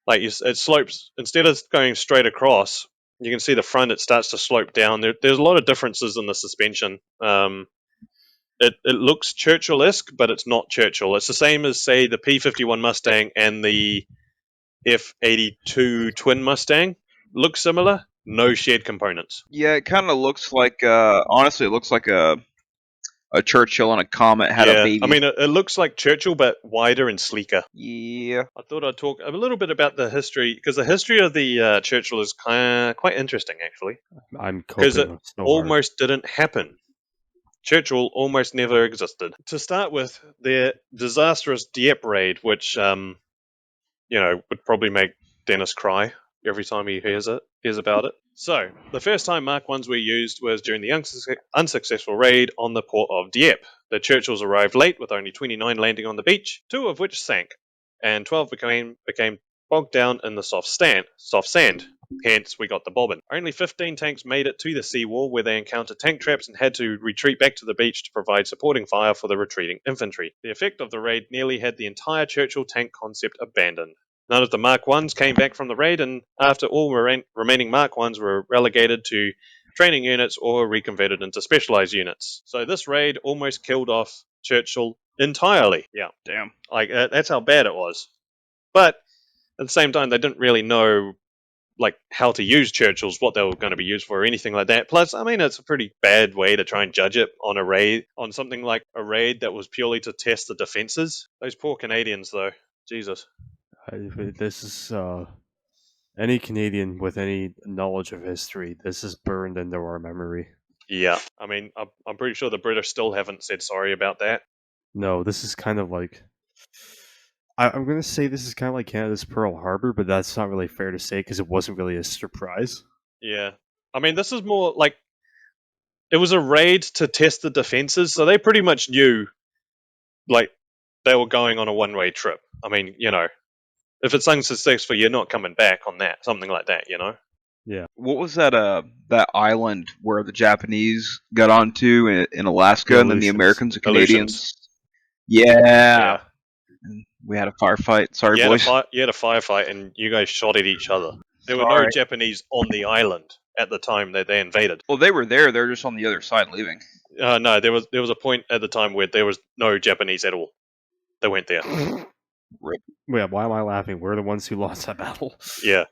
Like it slopes instead of going straight across. You can see the front; it starts to slope down. There's a lot of differences in the suspension. It looks Churchill-esque, but it's not Churchill. It's the same as say the P-51 Mustang and the F-82 twin Mustang. Look similar. No shared components. Yeah, it kind of looks like, honestly, it looks like a Churchill and a Comet had a baby. I mean, it looks like Churchill, but wider and sleeker. Yeah. I thought I'd talk a little bit about the history, because the history of the Churchill is quite interesting, actually. I'm Because it coping so hard. almost didn't happen. Churchill almost never existed. To start with, their disastrous Dieppe raid, which, would probably make Dennis cry every time he hears about it. So, the first time Mark 1s were used was during the unsuccessful raid on the port of Dieppe. The Churchills arrived late, with only 29 landing on the beach, 2 of which sank, and 12 became bogged down in the soft sand. Hence, we got the bobbin. Only 15 tanks made it to the seawall, where they encountered tank traps and had to retreat back to the beach to provide supporting fire for the retreating infantry. The effect of the raid nearly had the entire Churchill tank concept abandoned. None of the Mark 1s came back from the raid, and after all remaining Mark 1s were relegated to training units or reconverted into specialized units. So this raid almost killed off Churchill entirely. Yeah, Damn. like that's how bad it was. But at the same time, they didn't really know how to use Churchills, what they were going to be used for, or anything like that. Plus, I mean, it's a pretty bad way to try and judge it on something like a raid that was purely to test the defenses. Those poor Canadians, though. Jesus. This is any Canadian with any knowledge of history. This is burned into our memory. Yeah, I mean, I'm pretty sure the British still haven't said sorry about that. No, this is kind of like. I'm going to say this is kind of like Canada's Pearl Harbor, but that's not really fair to say because it wasn't really a surprise. Yeah. I mean, this is more like it was a raid to test the defenses, so they pretty much knew they were going on a one-way trip. I mean, if it's unsuccessful, you're not coming back on that, something like that, Yeah. What was that island where the Japanese got onto in Alaska, and then the Aleutians. Americans and Aleutians. Canadians? Yeah. And we had a firefight. Sorry, You boys. had a firefight, and you guys shot at each other. There were no Sorry. Japanese on the island at the time that they invaded. Well, they were there. They're just on the other side leaving. No, there was a point at the time where there was no Japanese at all. They went there. Wait, why am I laughing? We're the ones who lost that battle. Yeah.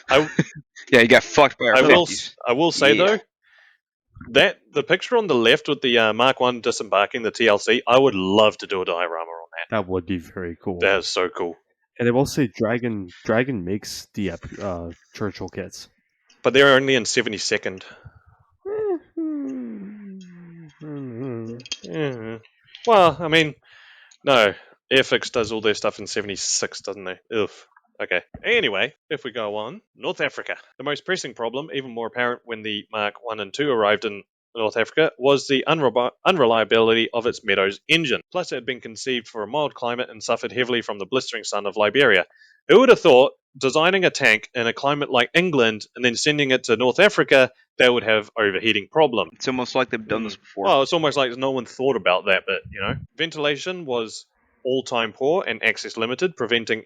Yeah, you got fucked by our 50s. I will say Yeah. though, that the picture on the left with the Mark 1 disembarking the TLC, I would love to do a diorama on that. That would be very cool. That is so cool. And I will say, Dragon makes the Churchill kits. But they're only in 72nd. Well, I mean, no. Airfix does all their stuff in 76, doesn't they? Ugh. Okay. Anyway, if we go on, North Africa. The most pressing problem, even more apparent when the Mark 1 and 2 arrived in North Africa, was the unreliability of its Meadows engine. Plus, it had been conceived for a mild climate and suffered heavily from the blistering sun of Liberia. Who would have thought, designing a tank in a climate like England and then sending it to North Africa, they would have overheating problems? It's almost like they've done this before. Well, it's almost like no one thought about that bit, Ventilation was all-time poor and access limited, preventing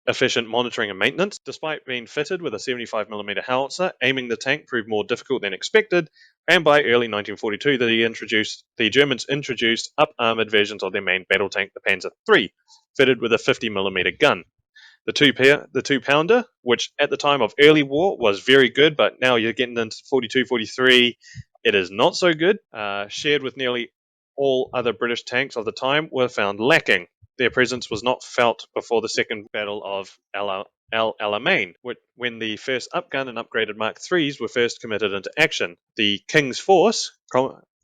efficient monitoring and maintenance. Despite being fitted with a 75mm howitzer, aiming the tank proved more difficult than expected, and by early 1942 the Germans introduced up-armoured versions of their main battle tank, the Panzer III, fitted with a 50mm gun. The two-pounder, which at the time of early war was very good, but now you're getting into 42, 43, it is not so good, shared with nearly all other British tanks of the time, were found lacking. Their presence was not felt before the Second Battle of El Alamein, when the first upgun and upgraded Mark IIIs were first committed into action. The King's Force,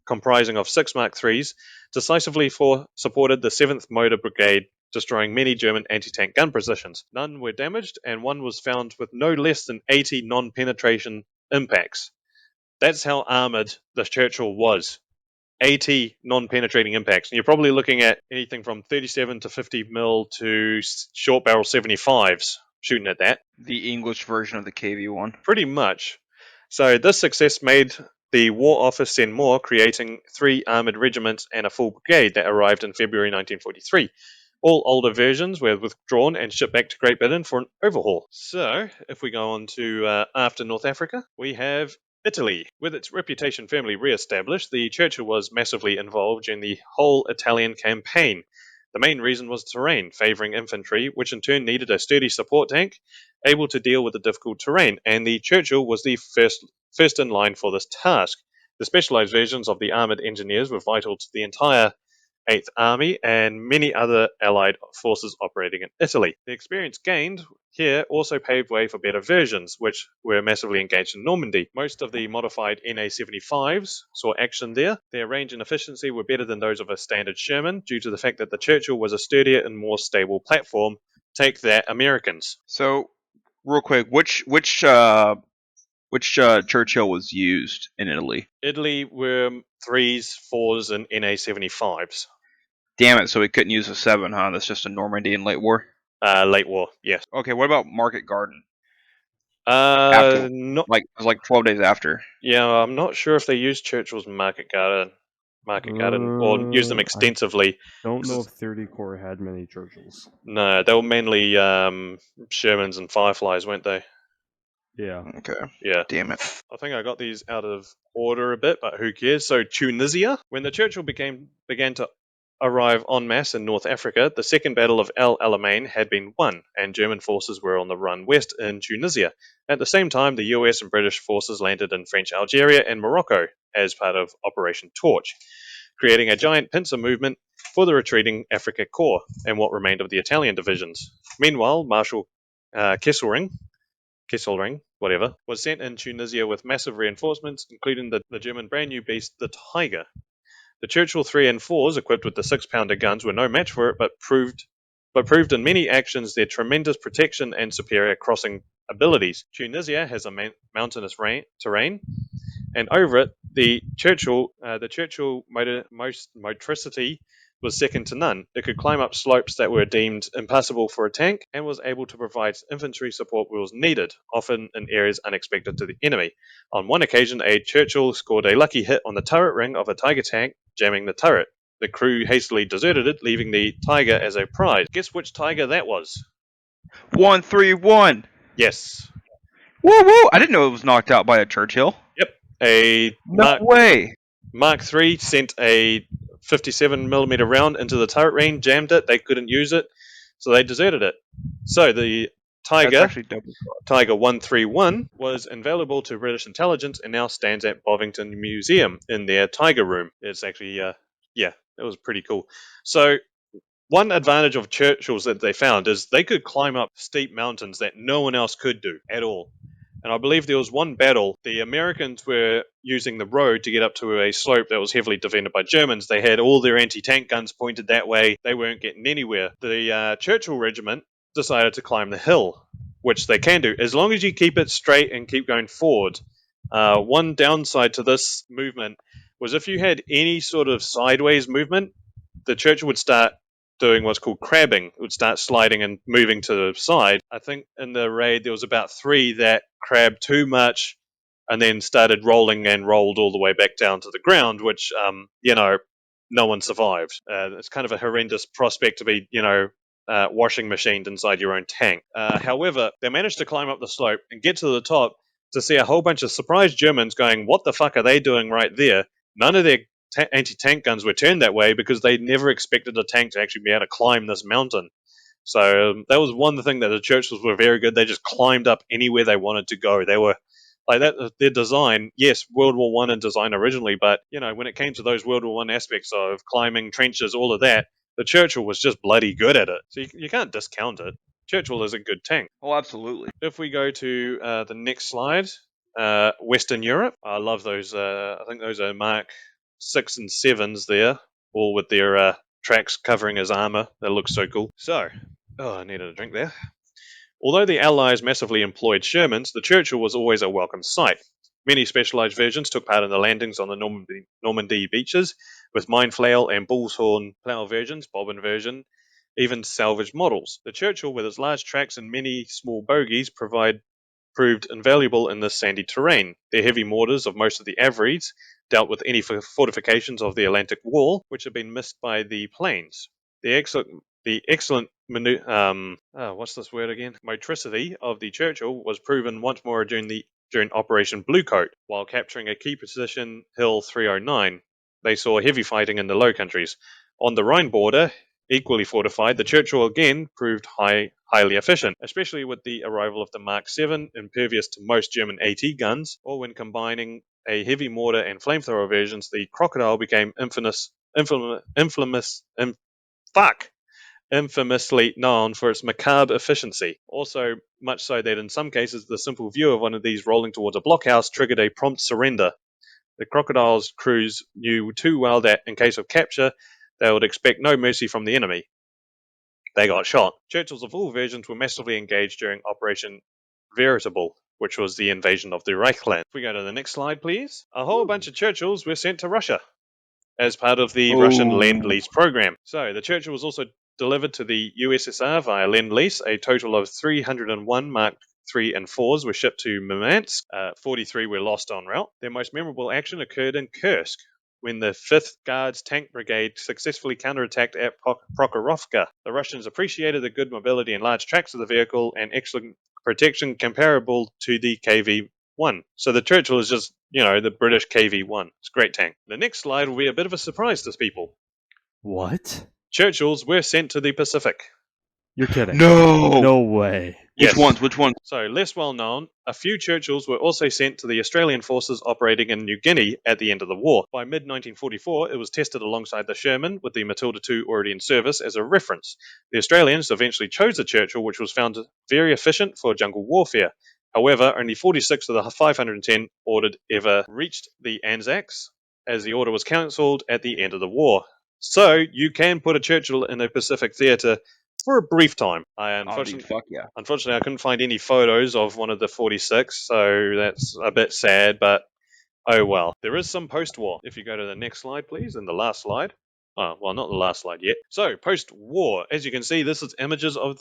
comprising of 6 Mark IIIs, decisively supported the 7th Motor Brigade, destroying many German anti-tank gun positions. None were damaged, and one was found with no less than 80 non-penetration impacts. That's how armoured the Churchill was. 80 non-penetrating impacts. And you're probably looking at anything from 37 to 50 mil to short barrel 75s shooting at that. The English version of the KV-1. Pretty much. So this success made the War Office send more, creating 3 armoured regiments and a full brigade that arrived in February 1943. All older versions were withdrawn and shipped back to Great Britain for an overhaul. So, if we go on to after North Africa, we have Italy. With its reputation firmly re-established, the Churchill was massively involved in the whole Italian campaign. The main reason was terrain, favouring infantry, which in turn needed a sturdy support tank able to deal with the difficult terrain, and the Churchill was the first in line for this task. The specialised versions of the armoured engineers were vital to the entire 8th Army and many other Allied forces operating in Italy. The experience gained here also paved way for better versions, which were massively engaged in Normandy. Most of the modified NA-75s saw action there. Their range and efficiency were better than those of a standard Sherman due to the fact that the Churchill was a sturdier and more stable platform. Take that, Americans. So, real quick, which Churchill was used in Italy? Italy were 3s, 4s, and NA-75s. Damn it! So we couldn't use a 7, huh? That's just a Normandy in late war. Late war, yes. Okay, what about Market Garden? Not. It was like 12 days after. Yeah, I'm not sure if they used Churchill's Market Garden, or used them extensively. I don't know if 30 Corps had many Churchills. No, they were mainly Shermans and Fireflies, weren't they? Yeah. Okay. Yeah. Damn it. I think I got these out of order a bit, but who cares? So Tunisia, when the Churchill began to arrive en masse in North Africa, the Second Battle of El Alamein had been won, and German forces were on the run west in Tunisia. At the same time, the US and British forces landed in French Algeria and Morocco as part of Operation Torch, creating a giant pincer movement for the retreating Afrika Corps and what remained of the Italian divisions. Meanwhile, Marshal Kesselring, was sent in Tunisia with massive reinforcements, including the German brand new beast, the Tiger. The Churchill 3 and 4s, equipped with the 6-pounder guns, were no match for it, but proved in many actions their tremendous protection and superior crossing abilities. Tunisia has a mountainous terrain, and over it, the Churchill motricity was second to none. It could climb up slopes that were deemed impassable for a tank, and was able to provide infantry support where it was needed, often in areas unexpected to the enemy. On one occasion, a Churchill scored a lucky hit on the turret ring of a Tiger tank, jamming the turret. The crew hastily deserted it, leaving the Tiger as a prize. Guess which Tiger that was? 131. Yes. Woo woo! I didn't know it was knocked out by a Churchill. Yep. No way. Mark III sent a 57mm round into the turret ring, jammed it. They couldn't use it, so they deserted it. So the Tiger 131 was invaluable to British intelligence and now stands at Bovington Museum in their Tiger room. It's actually, it was pretty cool. So one advantage of Churchill's that they found is they could climb up steep mountains that no one else could do at all. And I believe there was one battle, the Americans were using the road to get up to a slope that was heavily defended by Germans. They had all their anti-tank guns pointed that way. They weren't getting anywhere. The Churchill regiment decided to climb the hill, which they can do, as long as you keep it straight and keep going forward. One downside to this movement was if you had any sort of sideways movement, the Churchill would start doing what's called crabbing. It would start sliding and moving to the side. I think in the raid there was about 3 that crabbed too much and then started rolling and rolled all the way back down to the ground, which, no one survived. It's kind of a horrendous prospect to be, washing machined inside your own tank. However, they managed to climb up the slope and get to the top to see a whole bunch of surprised Germans going, what the fuck are they doing right there? None of their anti-tank guns were turned that way because they never expected a tank to actually be able to climb this mountain. So that was one thing that the Churchills were very good. They just climbed up anywhere they wanted to go. They were like that. Their design, yes, World War One in design originally, but when it came to those World War One aspects of climbing trenches, all of that, the Churchill was just bloody good at it. So you can't discount it. Churchill is a good tank. Oh, absolutely. If we go to the next slide, Western Europe. I love those. I think those are Mark 6 and 7s there, all with their tracks covering his armor. That looks so cool. So, I needed a drink there. Although the Allies massively employed Shermans, the Churchill was always a welcome sight. Many specialised versions took part in the landings on the Normandy beaches, with mine flail and bull's horn plough versions, bobbin version, even salvaged models. The Churchill, with its large tracks and many small bogies, proved invaluable in this sandy terrain. Their heavy mortars of most of the Avries dealt with any fortifications of the Atlantic Wall, which had been missed by the planes. The excellent motricity of the Churchill was proven once more during Operation Bluecoat, while capturing a key position, Hill 309. They saw heavy fighting in the Low Countries. On the Rhine border, equally fortified, the Churchill again proved highly efficient, especially with the arrival of the Mark 7, impervious to most German AT guns, or when combining a heavy mortar and flamethrower versions, the Crocodile became infamously known for its macabre efficiency. Also, much so that in some cases, the simple view of one of these rolling towards a blockhouse triggered a prompt surrender. The Crocodile's crews knew too well that, in case of capture, they would expect no mercy from the enemy. They got shot. Churchills of all versions were massively engaged during Operation Veritable, which was the invasion of the Reichsland. If we go to the next slide, please. A whole bunch of Churchills were sent to Russia as part of the Russian Lend-Lease program. So the Churchill was also delivered to the USSR via Lend-Lease. A total of 301 Mark 3 and 4s were shipped to Murmansk. 43 were lost en route. Their most memorable action occurred in Kursk, when the 5th Guards Tank Brigade successfully counterattacked at Prokhorovka. The Russians appreciated the good mobility and large tracks of the vehicle and excellent protection comparable to the KV-1. So the Churchill is just, the British KV-1. It's a great tank. The next slide will be a bit of a surprise to people. What? Churchills were sent to the Pacific. You're kidding. No! No way. Which ones? Which ones? So, less well known, a few Churchills were also sent to the Australian forces operating in New Guinea at the end of the war. By mid-1944, it was tested alongside the Sherman, with the Matilda II already in service, as a reference. The Australians eventually chose the Churchill, which was found very efficient for jungle warfare. However, only 46 of the 510 ordered ever reached the Anzacs, as the order was cancelled at the end of the war. So, you can put a Churchill in a Pacific theatre for a brief time. Unfortunately, I couldn't find any photos of one of the 46, so that's a bit sad, but oh well. There is some post-war. If you go to the next slide, please, and the last slide. Oh, well, not the last slide yet. So, post-war. As you can see, this is images of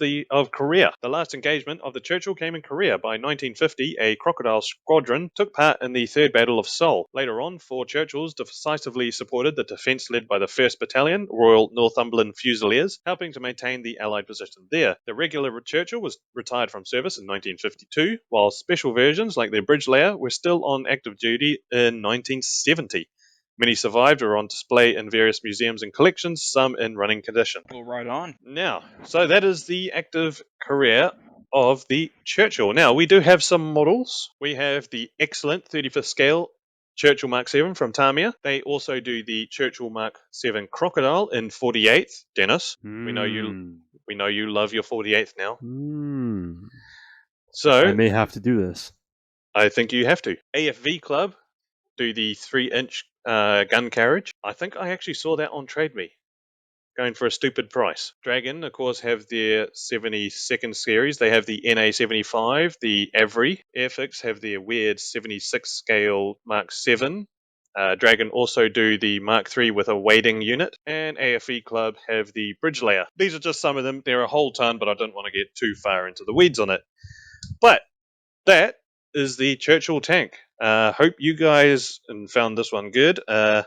Korea. The last engagement of the Churchill came in Korea. By 1950, a Crocodile squadron took part in the Third Battle of Seoul. Later on, 4 Churchills decisively supported the defence led by the 1st Battalion, Royal Northumberland Fusiliers, helping to maintain the Allied position there. The regular Churchill was retired from service in 1952, while special versions, like their bridge layer, were still on active duty in 1970. Many survived or are on display in various museums and collections, some in running condition. Well, right on. Now, so that is the active career of the Churchill. Now, we do have some models. We have the excellent 35th scale Churchill Mark 7 from Tamiya. They also do the Churchill Mark 7 Crocodile in 48th. Dennis, we know you love your 48th now. So I may have to do this. I think you have to. AFV Club do the 3-inch gun carriage. I think I actually saw that on TradeMe, going for a stupid price. Dragon, of course, have their 72nd series. They have the NA75, the Avery. Airfix have their weird 76 scale Mark 7. Dragon also do the Mark 3 with a wading unit. And AFE Club have the bridge layer. These are just some of them. There are a whole ton, but I don't want to get too far into the weeds on it. But that is the Churchill tank. Hope you guys found this one good. If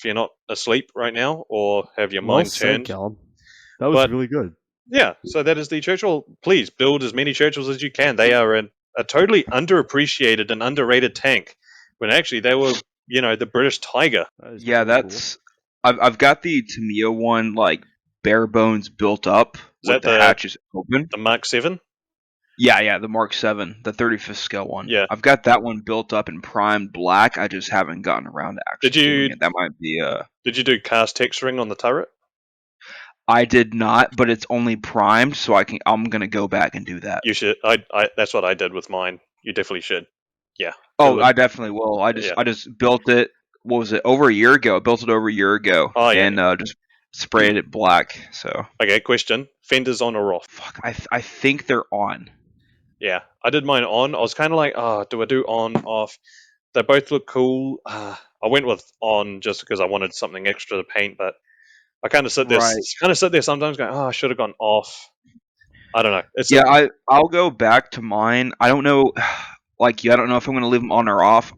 you're not asleep right now or have your mind turned. Callum. That was really good. Yeah, so that is the Churchill. Please build as many Churchills as you can. They are a totally underappreciated and underrated tank, when actually they were, the British Tiger. That is Yeah, pretty cool. that's. I've got the Tamiya one like bare bones built up Is with that the hatches open. the Mark 7? Yeah, the Mark 7, the 35th scale one. Yeah. I've got that one built up in primed black. I just haven't gotten around to actually Did you- doing it. That might be Did you do cast texturing on the turret? I did not, but it's only primed, so I'm gonna go back and do that. You should. I that's what I did with mine. You definitely should. Yeah. Oh, It I definitely will. I just built it. What was it? Over a year ago. I built it over a year ago, Oh, yeah. and just sprayed it black. So Okay, question. Fenders on or off? fuck. I think they're on. Yeah, I did mine on. I was kind of like, do I do on, off? They both look cool. I went with on just because I wanted something extra to paint, but I kind of sit there, Right. sometimes going, I should have gone off. I don't know. I'll go back to mine. I don't know, like you. I don't know if I'm gonna leave them on or off.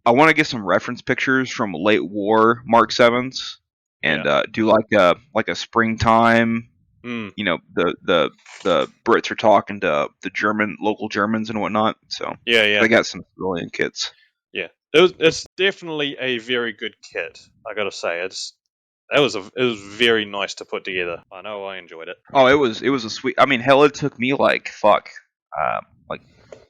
I want to get some reference pictures from late war Mark 7s and do like a springtime. You know, the Brits are talking to the local Germans and whatnot. So yeah. they got some civilian kits. Yeah, it's definitely a very good kit. I gotta say, it was very nice to put together. I know I enjoyed it. Oh, it was a sweet. I mean, hell, it took me like like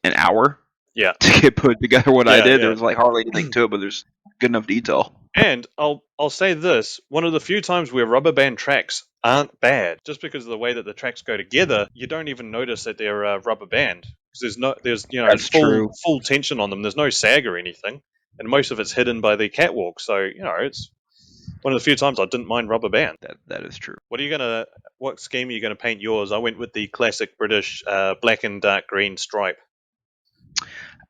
an hour. Yeah. To get put together what I Yeah, did. yeah. There was like hardly anything to it, but there's good enough detail. And I'll say this: one of the few times where rubber band tracks aren't bad, just because of the way that the tracks go together, you don't even notice that they're rubber band because there's That's true. full tension on them. There's no sag or anything, and most of it's hidden by the catwalk. So it's one of the few times I didn't mind rubber band. That is true. What scheme are you gonna paint yours? I went with the classic British black and dark green stripe.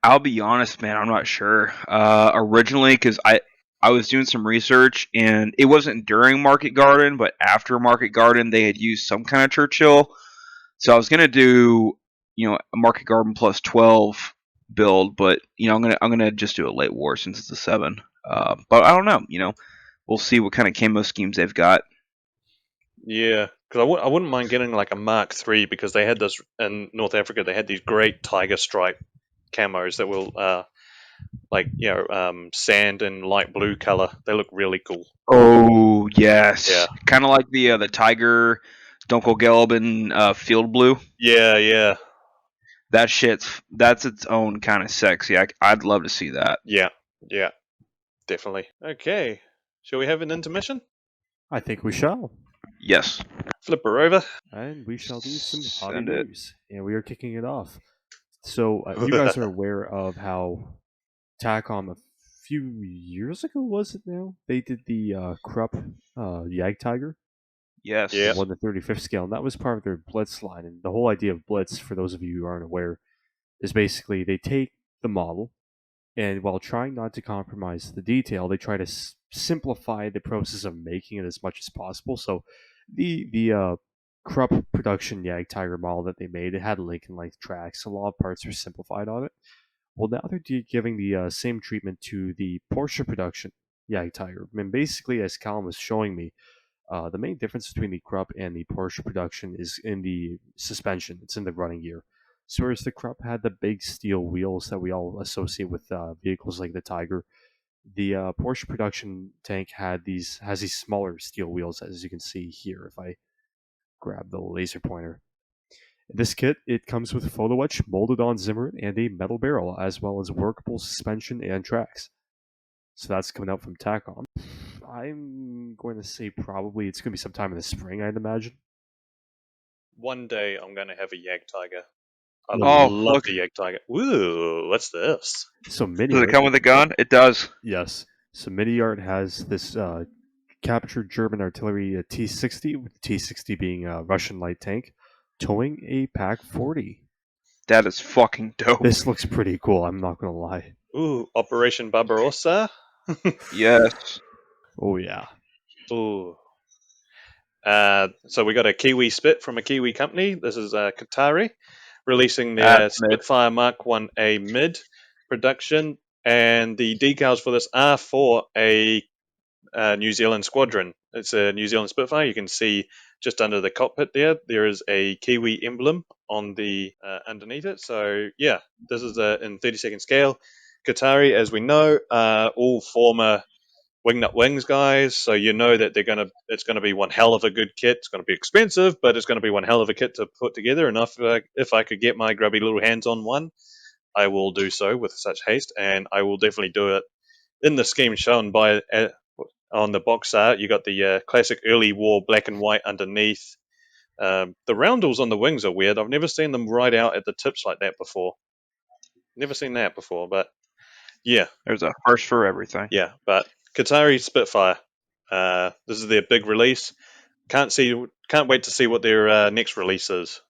I'll be honest, man. I'm not sure. Originally, because I was doing some research, and it wasn't during Market Garden, but after Market Garden, they had used some kind of Churchill. So I was gonna do, a Market Garden plus 12 build, but I'm gonna just do a late war since it's a 7. But I don't know. We'll see what kind of camo schemes they've got. Yeah, because I wouldn't mind getting like a Mark III because they had this in North Africa. They had these great tiger stripe camos that will sand and light blue color. They look really cool. Oh yes, Yeah. kind of like the Tiger Dunkelgelb field blue. Yeah. That's its own kind of sexy. I'd love to see that. Yeah, definitely. Okay, shall we have an intermission? I think we shall. Yes. Flip her over. And we shall do some hobby Send it. news. And we are kicking it off. So, you guys are aware of how TACOM a few years ago, was it now? They did the Krupp Yag Tiger. Yes. Yeah. Won the 35th scale, and that was part of their Blitz line. And the whole idea of Blitz, for those of you who aren't aware, is basically they take the model, and while trying not to compromise the detail, they try to simplify the process of making it as much as possible. So the Krupp production Yag Tiger model that they made, it had Lincoln length tracks. A lot of parts were simplified on it. Well, now they're giving the same treatment to the Porsche production Yag Tiger. I mean, basically, as Callum was showing me, the main difference between the Krupp and the Porsche production is in the suspension. It's in the running gear. So whereas the Krupp had the big steel wheels that we all associate with vehicles like the Tiger, the Porsche production tank has these smaller steel wheels, as you can see here. If I grab the laser pointer, this kit, it comes with photo etch, molded on Zimmer, and a metal barrel, as well as workable suspension and tracks. So that's coming out from TACOM. I'm going to say probably it's going to be sometime in the spring, I'd imagine. One day I'm going to have a Yag Tiger. I Oh, love look. the Yag Tiger. Ooh, what's this? So mini Does it art, come with a gun? It does. yes. So mini art has this captured German artillery T-60, with T-60 being a Russian light tank, towing a Pak-40. That is fucking dope. This looks pretty cool, I'm not going to lie. Ooh, Operation Barbarossa. Yes. Oh, yeah. Ooh. So we got a Kiwi Spit from a Kiwi company. This is Qatari, releasing their That's mid. Spitfire Mark 1A mid production, and the decals for this are for a New Zealand squadron. It's a New Zealand Spitfire. You can see just under the cockpit there is a Kiwi emblem on the underneath it. So yeah, this is in 32nd scale. Qatari, as we know, all former Wingnut Wings guys, so you know that it's gonna be one hell of a good kit. It's gonna be expensive, but it's gonna be one hell of a kit to put together. And if I could get my grubby little hands on one, I will do so with such haste, and I will definitely do it in the scheme shown by on the box art. You got the classic early war black and white underneath. The roundels on the wings are weird. I've never seen them ride out at the tips like that before. Never seen that before, but yeah. There's a first for everything. Yeah, but Qatari Spitfire. This is their big release. Can't wait to see what their next release is.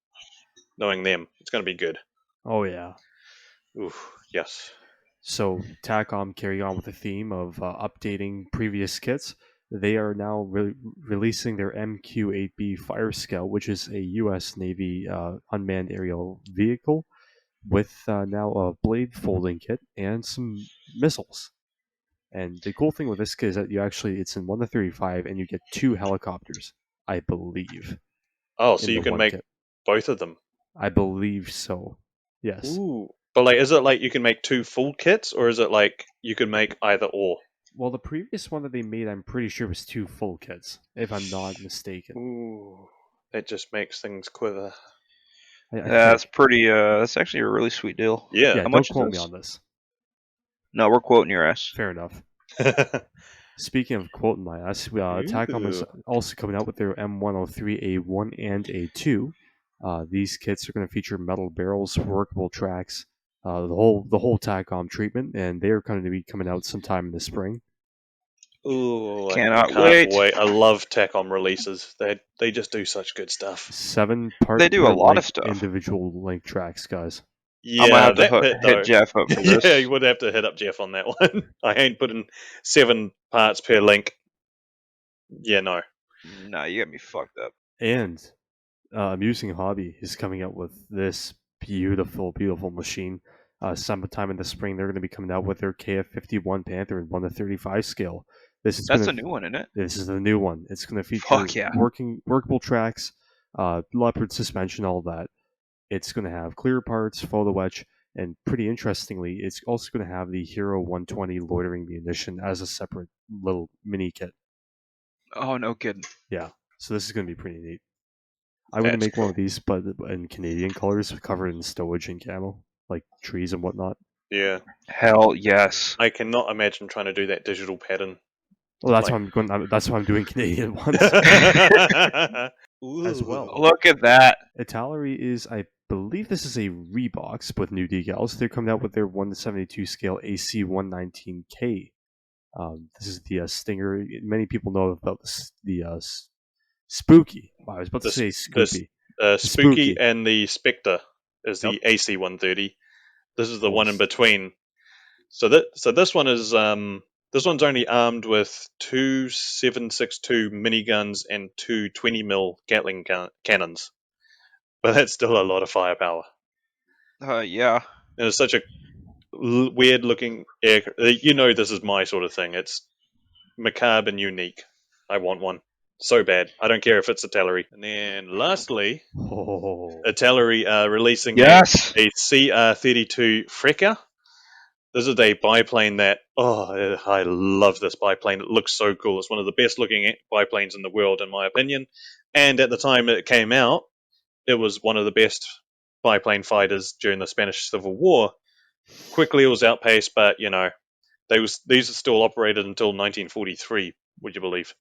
Knowing them, it's going to be good. Oh yeah. Oof, yes. So TACOM carrying on with the theme of updating previous kits. They are now releasing their MQ-8B Fire Scout, which is a U.S. Navy unmanned aerial vehicle with now a blade folding kit and some missiles. And the cool thing with this kit is that it's in 1 to 35, and you get 2 helicopters, I believe. Oh, so you can make kit. both of them? I believe so. Yes. Ooh. But is it like you can make 2 full kits, or is it like you can make either or? Well, the previous one that they made, I'm pretty sure was 2 full kits, if I'm not mistaken. Ooh, that just makes things quiver. That's pretty. That's actually a really sweet deal. Yeah. How much? Don't quote me on this. No, we're quoting your ass. Fair enough. Speaking of quoting my ass, TACOM is also coming out with their M103A1 and A2. These kits are going to feature metal barrels, workable tracks, the whole TACOM treatment, and they are going to be coming out sometime in the spring. Ooh, Can't wait. I love TACOM releases. They just do such good stuff. 7-part. They do a lot of stuff. Individual link tracks, guys. Yeah, I might have that to hit Jeff up for this. Yeah, you would have to hit up Jeff on that one. I ain't putting 7 parts per link. Yeah, no. Nah, you got me fucked up. And Amusing Hobby is coming out with this beautiful, beautiful machine. Sometime in the spring, they're going to be coming out with their KF-51 Panther in 1 to 35 scale. That's a new one, isn't it? This is the new one. It's going to feature workable tracks, leopard suspension, all that. It's going to have clear parts, photo etch, and pretty interestingly, it's also going to have the Hero 120 loitering munition as a separate little mini kit. Oh, no kidding. Yeah, so this is going to be pretty neat. I'm going to make one of these, but in Canadian colors, covered in stowage and camo, like trees and whatnot. Yeah. Hell yes. I cannot imagine trying to do that digital pattern. Well, that's why I'm going. That's why I'm doing Canadian ones as well. Look at that. Italeri is, I believe, this is a Rebox with new decals. They're coming out with their 1 to 72 scale AC-119K. This is the Stinger. Many people know about the Spooky. I was about to say Scoopy. Spooky and the Spectre is the AC-130. This is the one in between. So this one is this one's only armed with 2 7.62 miniguns and 2 20mm Gatling cannons, but that's still a lot of firepower. Yeah. And it's such a weird looking aircraft. You know, this is my sort of thing. It's macabre and unique. I want one so bad. I don't care if it's Italeri. And then lastly, Italeri releasing a CR-32 Frecker. This is a biplane that, I love this biplane. It looks so cool. It's one of the best looking biplanes in the world, in my opinion. And at the time it came out, it was one of the best biplane fighters during the Spanish Civil War. Quickly it was outpaced, but, you know, these are still operated until 1943, would you believe?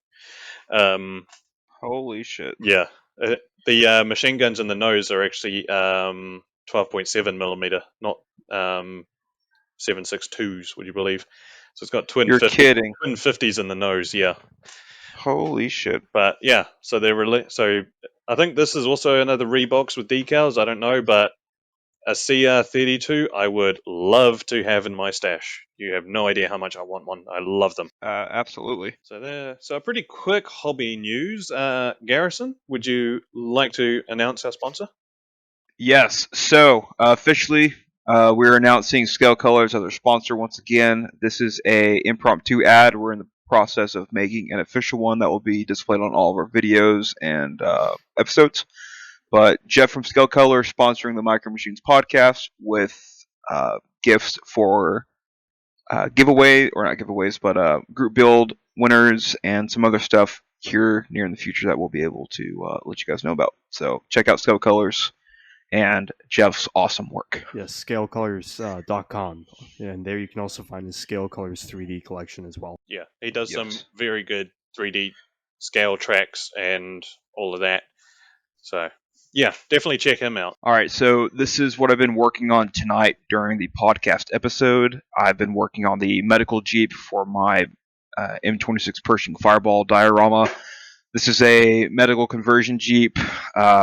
Holy shit. Yeah. The machine guns in the nose are actually 12.7 millimeter, not 7.62s, would you believe? So it's got twin 50s in the nose, yeah. Holy shit. But yeah, so so I think this is also another Rebox with decals, I don't know, but a CR-32 I would love to have in my stash. You have no idea how much I want one. I love them. Absolutely. So a pretty quick hobby news. Garrison, would you like to announce our sponsor? Yes. So officially, we're announcing Scale Colors as our sponsor once again. This is a impromptu ad. We're in the process of making an official one that will be displayed on all of our videos and episodes. But Jeff from Scale Color sponsoring the Micro Machines podcast with gifts for giveaway, or not giveaways, but group build winners and some other stuff here near in the future that we'll be able to let you guys know about. So check out Scale Colors and Jeff's awesome work. Yes, scalecolors.com. And there you can also find his Scale Colors 3D collection as well. Yeah, he does some Yes. very good 3D scale tracks and all of that. So, yeah, definitely check him out. All right, so this is what I've been working on tonight during the podcast episode. I've been working on the medical Jeep for my M26 Pershing Fireball diorama. This is a medical conversion Jeep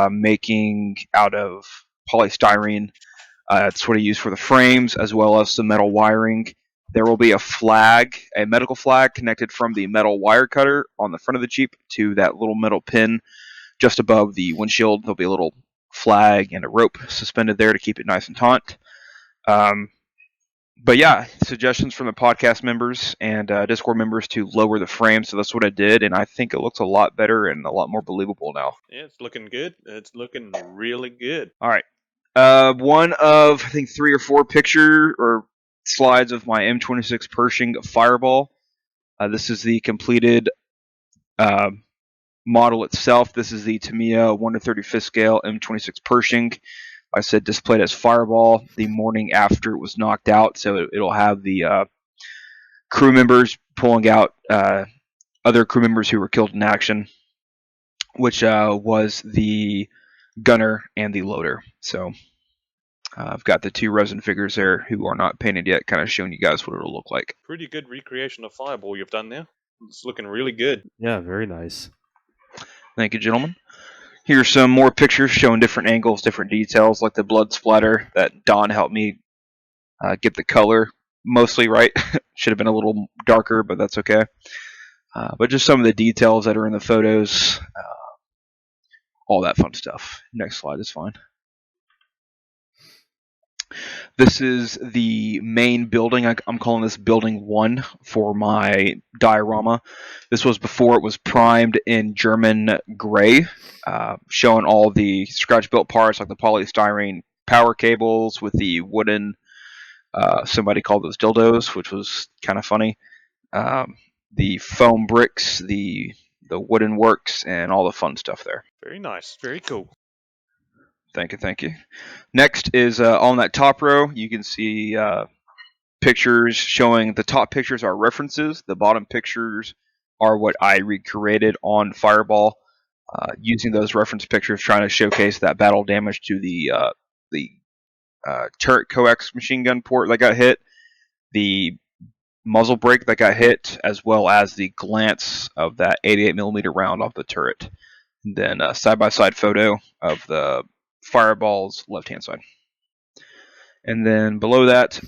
making out of polystyrene. It's what I use for the frames as well as some metal wiring. There will be a flag, a medical flag connected from the metal wire cutter on the front of the Jeep to that little metal pin just above the windshield. There'll be a little flag and a rope suspended there to keep it nice and taut. But yeah, suggestions from the podcast members and Discord members to lower the frame. So that's what I did, and I think it looks a lot better and a lot more believable now. Yeah, it's looking good. It's looking really good. All right. One of, I think, 3 or 4 picture or slides of my M26 Pershing Fireball. This is the completed model itself. This is the Tamiya 1/35 scale M26 Pershing. I said displayed as Fireball the morning after it was knocked out, so it'll have the crew members pulling out other crew members who were killed in action, which was the gunner and the loader. So I've got the 2 resin figures there who are not painted yet, kind of showing you guys what it'll look like. Pretty good recreation of Fireball you've done there. It's looking really good. Yeah, very nice. Thank you, gentlemen. Here's some more pictures showing different angles, different details, like the blood splatter that Don helped me get the color mostly right. Should have been a little darker, but that's okay. But just some of the details that are in the photos, all that fun stuff. Next slide is fine. This is the main building. I'm calling this Building 1 for my diorama. This was before it was primed in German gray, showing all the scratch-built parts like the polystyrene power cables with the wooden, somebody called those dildos, which was kind of funny. The foam bricks, the wooden works, and all the fun stuff there. Very nice. Very cool. Thank you, thank you. Next is on that top row, you can see pictures showing the top pictures are references. The bottom pictures are what I recreated on Fireball, using those reference pictures, trying to showcase that battle damage to the turret coax machine gun port that got hit, the muzzle brake that got hit, as well as the glance of that 88mm round off the turret. And then a side-by-side photo of the Fireball's left-hand side. And then below that,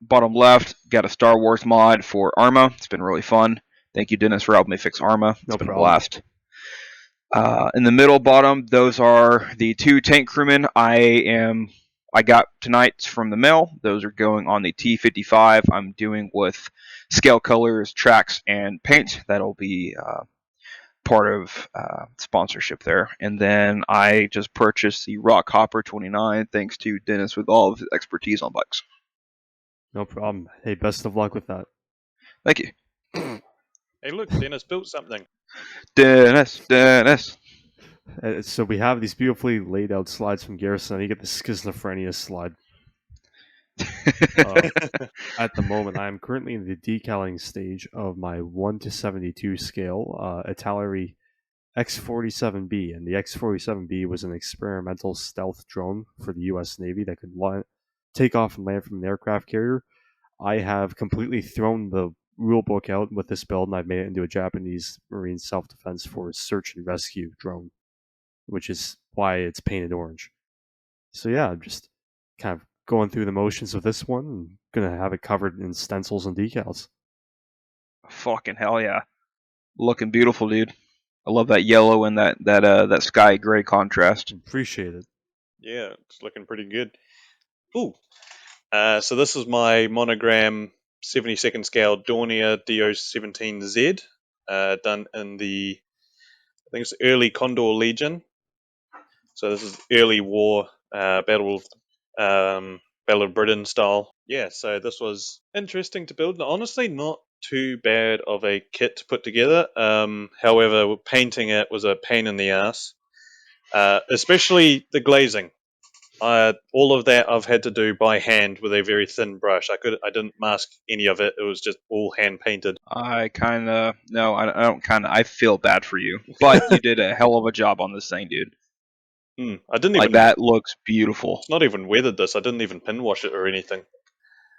bottom left, got a Star Wars mod for Arma. It's been really fun. Thank you, Dennis, for helping me fix Arma. It's been a blast. In the middle bottom, those are the 2 tank crewmen I got tonight from the mail. Those are going on the T-55. I'm doing with Scale Colors, tracks, and paint. That'll be part of sponsorship there. And then I just purchased the Rock Hopper 29 thanks to Dennis with all of his expertise on bikes. No problem. Hey, best of luck with that. Thank you. Hey, look, Dennis built something. Dennis. So we have these beautifully laid out slides from Garrison, and you get the schizophrenia slide. At the moment, I am currently in the decaling stage of my 1:72 scale Italeri X-47B, and the X-47B was an experimental stealth drone for the U.S. Navy that could take off and land from an aircraft carrier. I have completely thrown the rulebook out with this build, and I've made it into a Japanese Marine Self-Defense Force search and rescue drone, which is why it's painted orange. So yeah, I'm just kind of going through the motions of this one and gonna have it covered in stencils and decals. Fucking hell yeah. Looking beautiful, dude. I love that yellow and that sky gray contrast. Appreciate it. Yeah, it's looking pretty good. Ooh. So this is my monogram 72nd scale Dornier Do-17Z, done in the, I think it's early Condor Legion. So this is early war, Battle of Britain style. Yeah, so this was interesting to build. Honestly, not too bad of a kit to put together. However, painting it was a pain in the ass, especially the glazing. All of that I've had to do by hand with a very thin brush. I didn't mask any of it. It was just all hand painted. I kind of no, I don't kind of. I feel bad for you, but you did a hell of a job on this thing, dude. I didn't Like even. that looks beautiful. It's not even weathered this. I didn't even pin wash it or anything.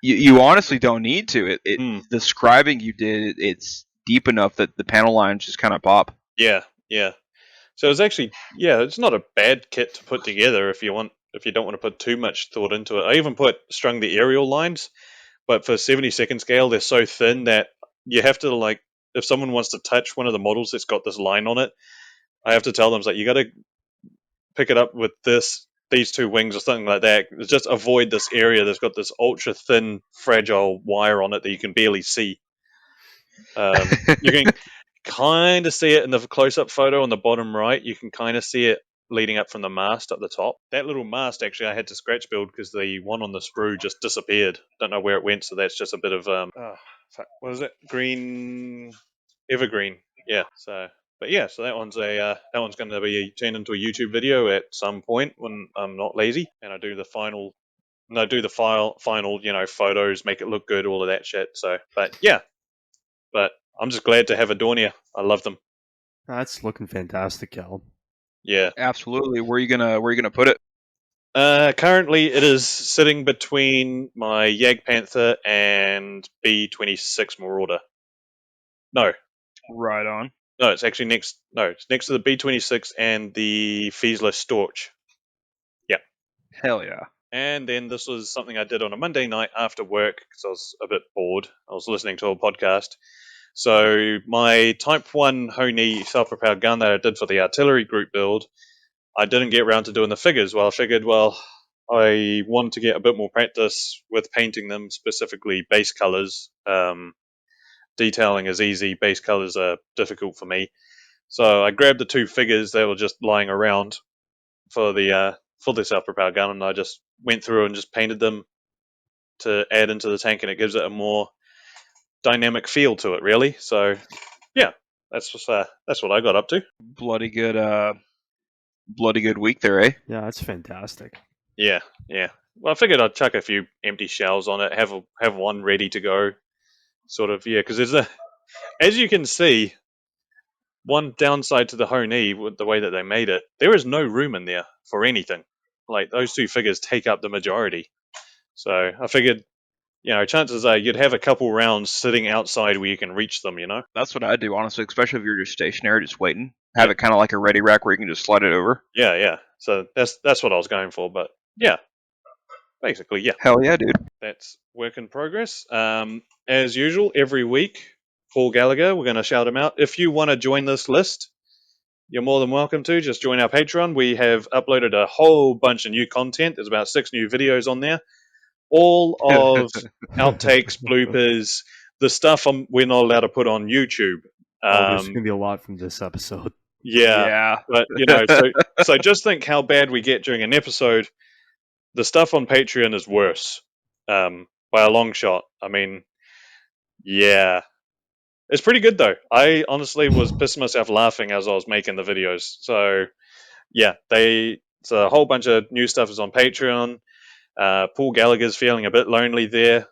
You honestly don't need to. The scribing you did, it's deep enough that the panel lines just kind of pop. Yeah. So it's actually, it's not a bad kit to put together if you don't want to put too much thought into it. I even strung the aerial lines, but for 72nd scale, they're so thin that you have to, like, if someone wants to touch one of the models that's got this line on it, I have to tell them, it's like, you got to pick it up with these two wings or something like that. Just avoid this area that's got this ultra thin, fragile wire on it that you can barely see. You can kind of see it in the close-up photo on the bottom right. You can kind of see it leading up from the mast at the top. That little mast, actually, I had to scratch build because the one on the sprue just disappeared. Don't know where it went, so that's just a bit of what is it? Green evergreen. Yeah. So that one's going to be turned into a YouTube video at some point when I'm not lazy and I do the final, photos, make it look good, all of that shit. So, but I'm just glad to have a Dornier. I love them. That's looking fantastic, Callum. Yeah. Absolutely. Where are you gonna put it? Currently, it is sitting between my Jag Panther and B-26 Marauder. No, Right on. it's actually next. No, it's next to the B-26 and the Fiesler Storch. Yeah. Hell yeah. And then this was something I did on a Monday night after work because I was a bit bored. I was listening to a podcast. So my Type 1 Honey self-propelled gun that I did for the artillery group build, I didn't get around to doing the figures. Well, I figured, I wanted to get a bit more practice with painting them, specifically base colors. Detailing is easy, base colors are difficult for me. So I grabbed the two figures that were just lying around for the self-propelled gun, and I just went through and just painted them to add into the tank, and it gives it a more dynamic feel to it, really. So, yeah, that's what I got up to. Bloody good week there, eh? Yeah, that's fantastic. Yeah. Well, I figured I'd chuck a few empty shells on it, have one ready to go, sort of. Yeah, because there's as you can see, one downside to the Honey with the way that they made it, there is no room in there for anything. Like, those two figures take up the majority. So I figured, chances are you'd have a couple rounds sitting outside where you can reach them, That's what I do, honestly, especially if you're just stationary, just waiting. Have it kind of like a ready rack where you can just slide it over. Yeah. So that's what I was going for, but yeah. Basically, yeah. Hell yeah, dude. That's work in progress. As usual, every week, Paul Gallagher, we're going to shout him out. If you want to join this list, you're more than welcome to. Just join our Patreon. We have uploaded a whole bunch of new content. There's about 6 new videos on there. All of outtakes, bloopers, the stuff we're not allowed to put on YouTube. There's going to be a lot from this episode. Yeah. But, so just think how bad we get during an episode. The stuff on Patreon is worse, by a long shot. I mean, yeah. It's pretty good, though. I honestly was pissing myself laughing as I was making the videos. So, yeah, it's a whole bunch of new stuff is on Patreon. Paul Gallagher's feeling a bit lonely there.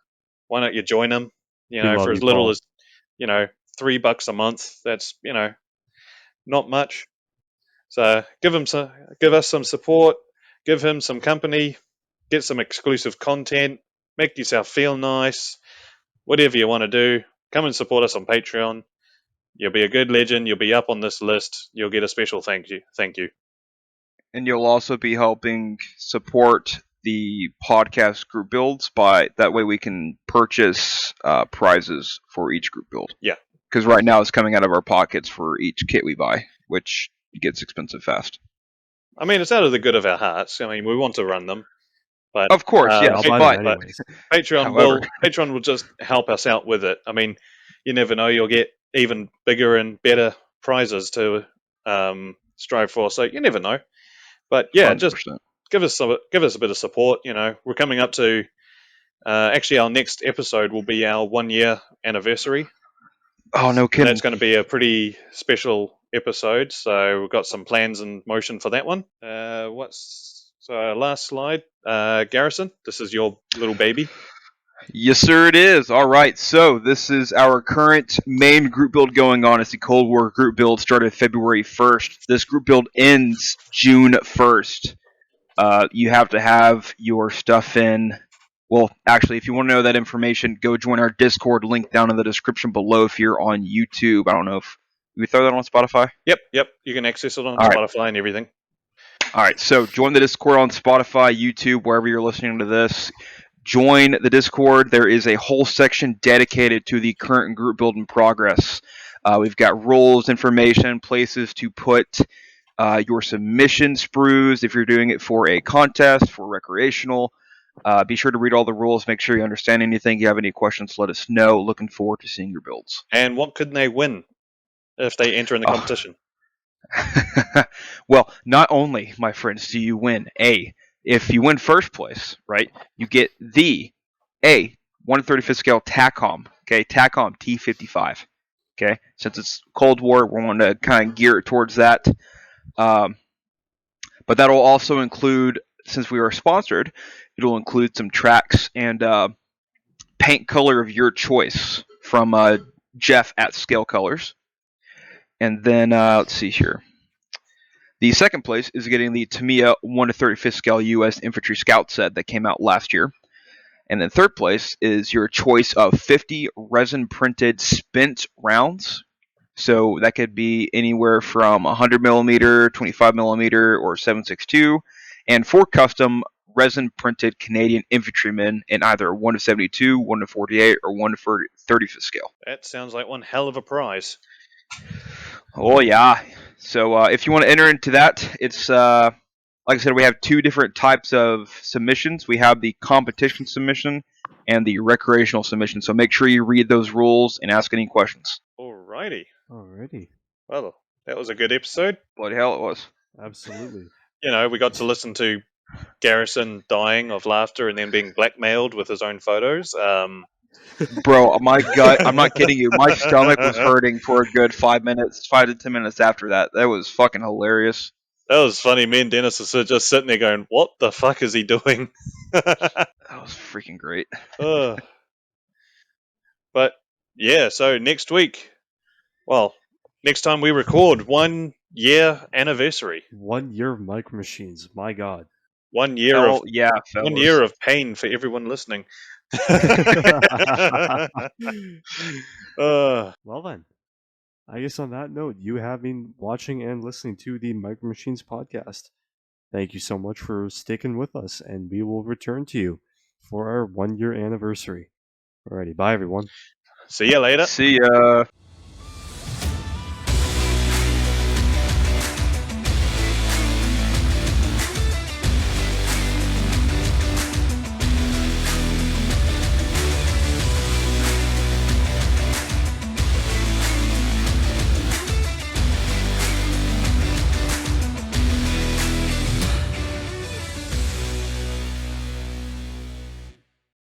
Why don't you join him? For as little as, $3 a month. That's, not much. So give us some support, give him some company, get some exclusive content, make yourself feel nice, whatever you want to do. Come and support us on Patreon. You'll be a good legend. You'll be up on this list. You'll get a special thank you. And you'll also be helping support the podcast group builds that way we can purchase prizes for each group build. Yeah. Because right now it's coming out of our pockets for each kit we buy, which gets expensive fast. I mean, it's out of the good of our hearts. I mean, we want to run them. But Of course, yes, I'll Pa- buy them but anyways. however, Patreon will just help us out with it. I mean, you never know; you'll get even bigger and better prizes to strive for. So you never know. But yeah, just 100%. give us a bit of support. You know, we're coming up to actually our next episode will be our 1 year anniversary. Oh, no So kidding. that's going to be a pretty special episode. So we've got some plans in motion for that one. Last slide, Garrison. This is your little baby. Yes, sir, it is. All right, so this is our current main group build going on. It's the Cold War group build, started February 1st. This group build ends June 1st. You have to have your stuff in. Well, actually, if you want to know that information, go join our Discord, link down in the description below if you're on YouTube. I don't know if we throw that on Spotify. Yep. You can access it on All right. Spotify and everything. All right, so join the Discord on Spotify, YouTube, wherever you're listening to this. Join the Discord. There is a whole section dedicated to the current group build in progress. We've got rules, information, places to put your submission sprues if you're doing it for a contest, for recreational. Be sure to read all the rules. Make sure you understand anything. If you have any questions, let us know. Looking forward to seeing your builds. And what could they win if they enter in the competition? Well, not only, my friends, do you win if you win first place, right, you get the 1/35th scale TACOM, okay, TACOM T55, okay. Since it's Cold War, we want to kind of gear it towards that. But that'll also include, since we are sponsored, it'll include some tracks and paint color of your choice from Jeff at Scale Colors. And then let's see here. The second place is getting the Tamiya 1/35th scale U.S. Infantry Scout set that came out last year. And then third place is your choice of 50 resin printed spent rounds. So that could be anywhere from 100 millimeter, 25 millimeter, or 7.62, and 4 custom resin printed Canadian infantrymen in either 1/72, 1/48, or 1/35th scale. That sounds like one hell of a prize. Oh yeah. So if you want to enter into that, it's like I said, we have 2 different types of submissions. We have the competition submission and the recreational submission. So make sure you read those rules and ask any questions. Alrighty. Well, that was a good episode. Bloody hell, it was. Absolutely. You know, we got to listen to Garrison dying of laughter and then being blackmailed with his own photos. Bro, my gut, I'm not kidding you. My stomach was hurting for a good 5 to 10 minutes after that. That was fucking hilarious. That was funny. Me and Dennis are just sitting there going, what the fuck is he doing? That was freaking great. But yeah, so next time we record, 1 year anniversary. 1 year of Micro Machines. My God. 1 year Hell of yeah, fellas. 1 year of pain for everyone listening. Well then, I guess on that note, you have been watching and listening to the Micro Machines podcast. Thank you so much for sticking with us, and we will return to you for our 1 year anniversary. Alrighty, bye everyone. See you later. See ya.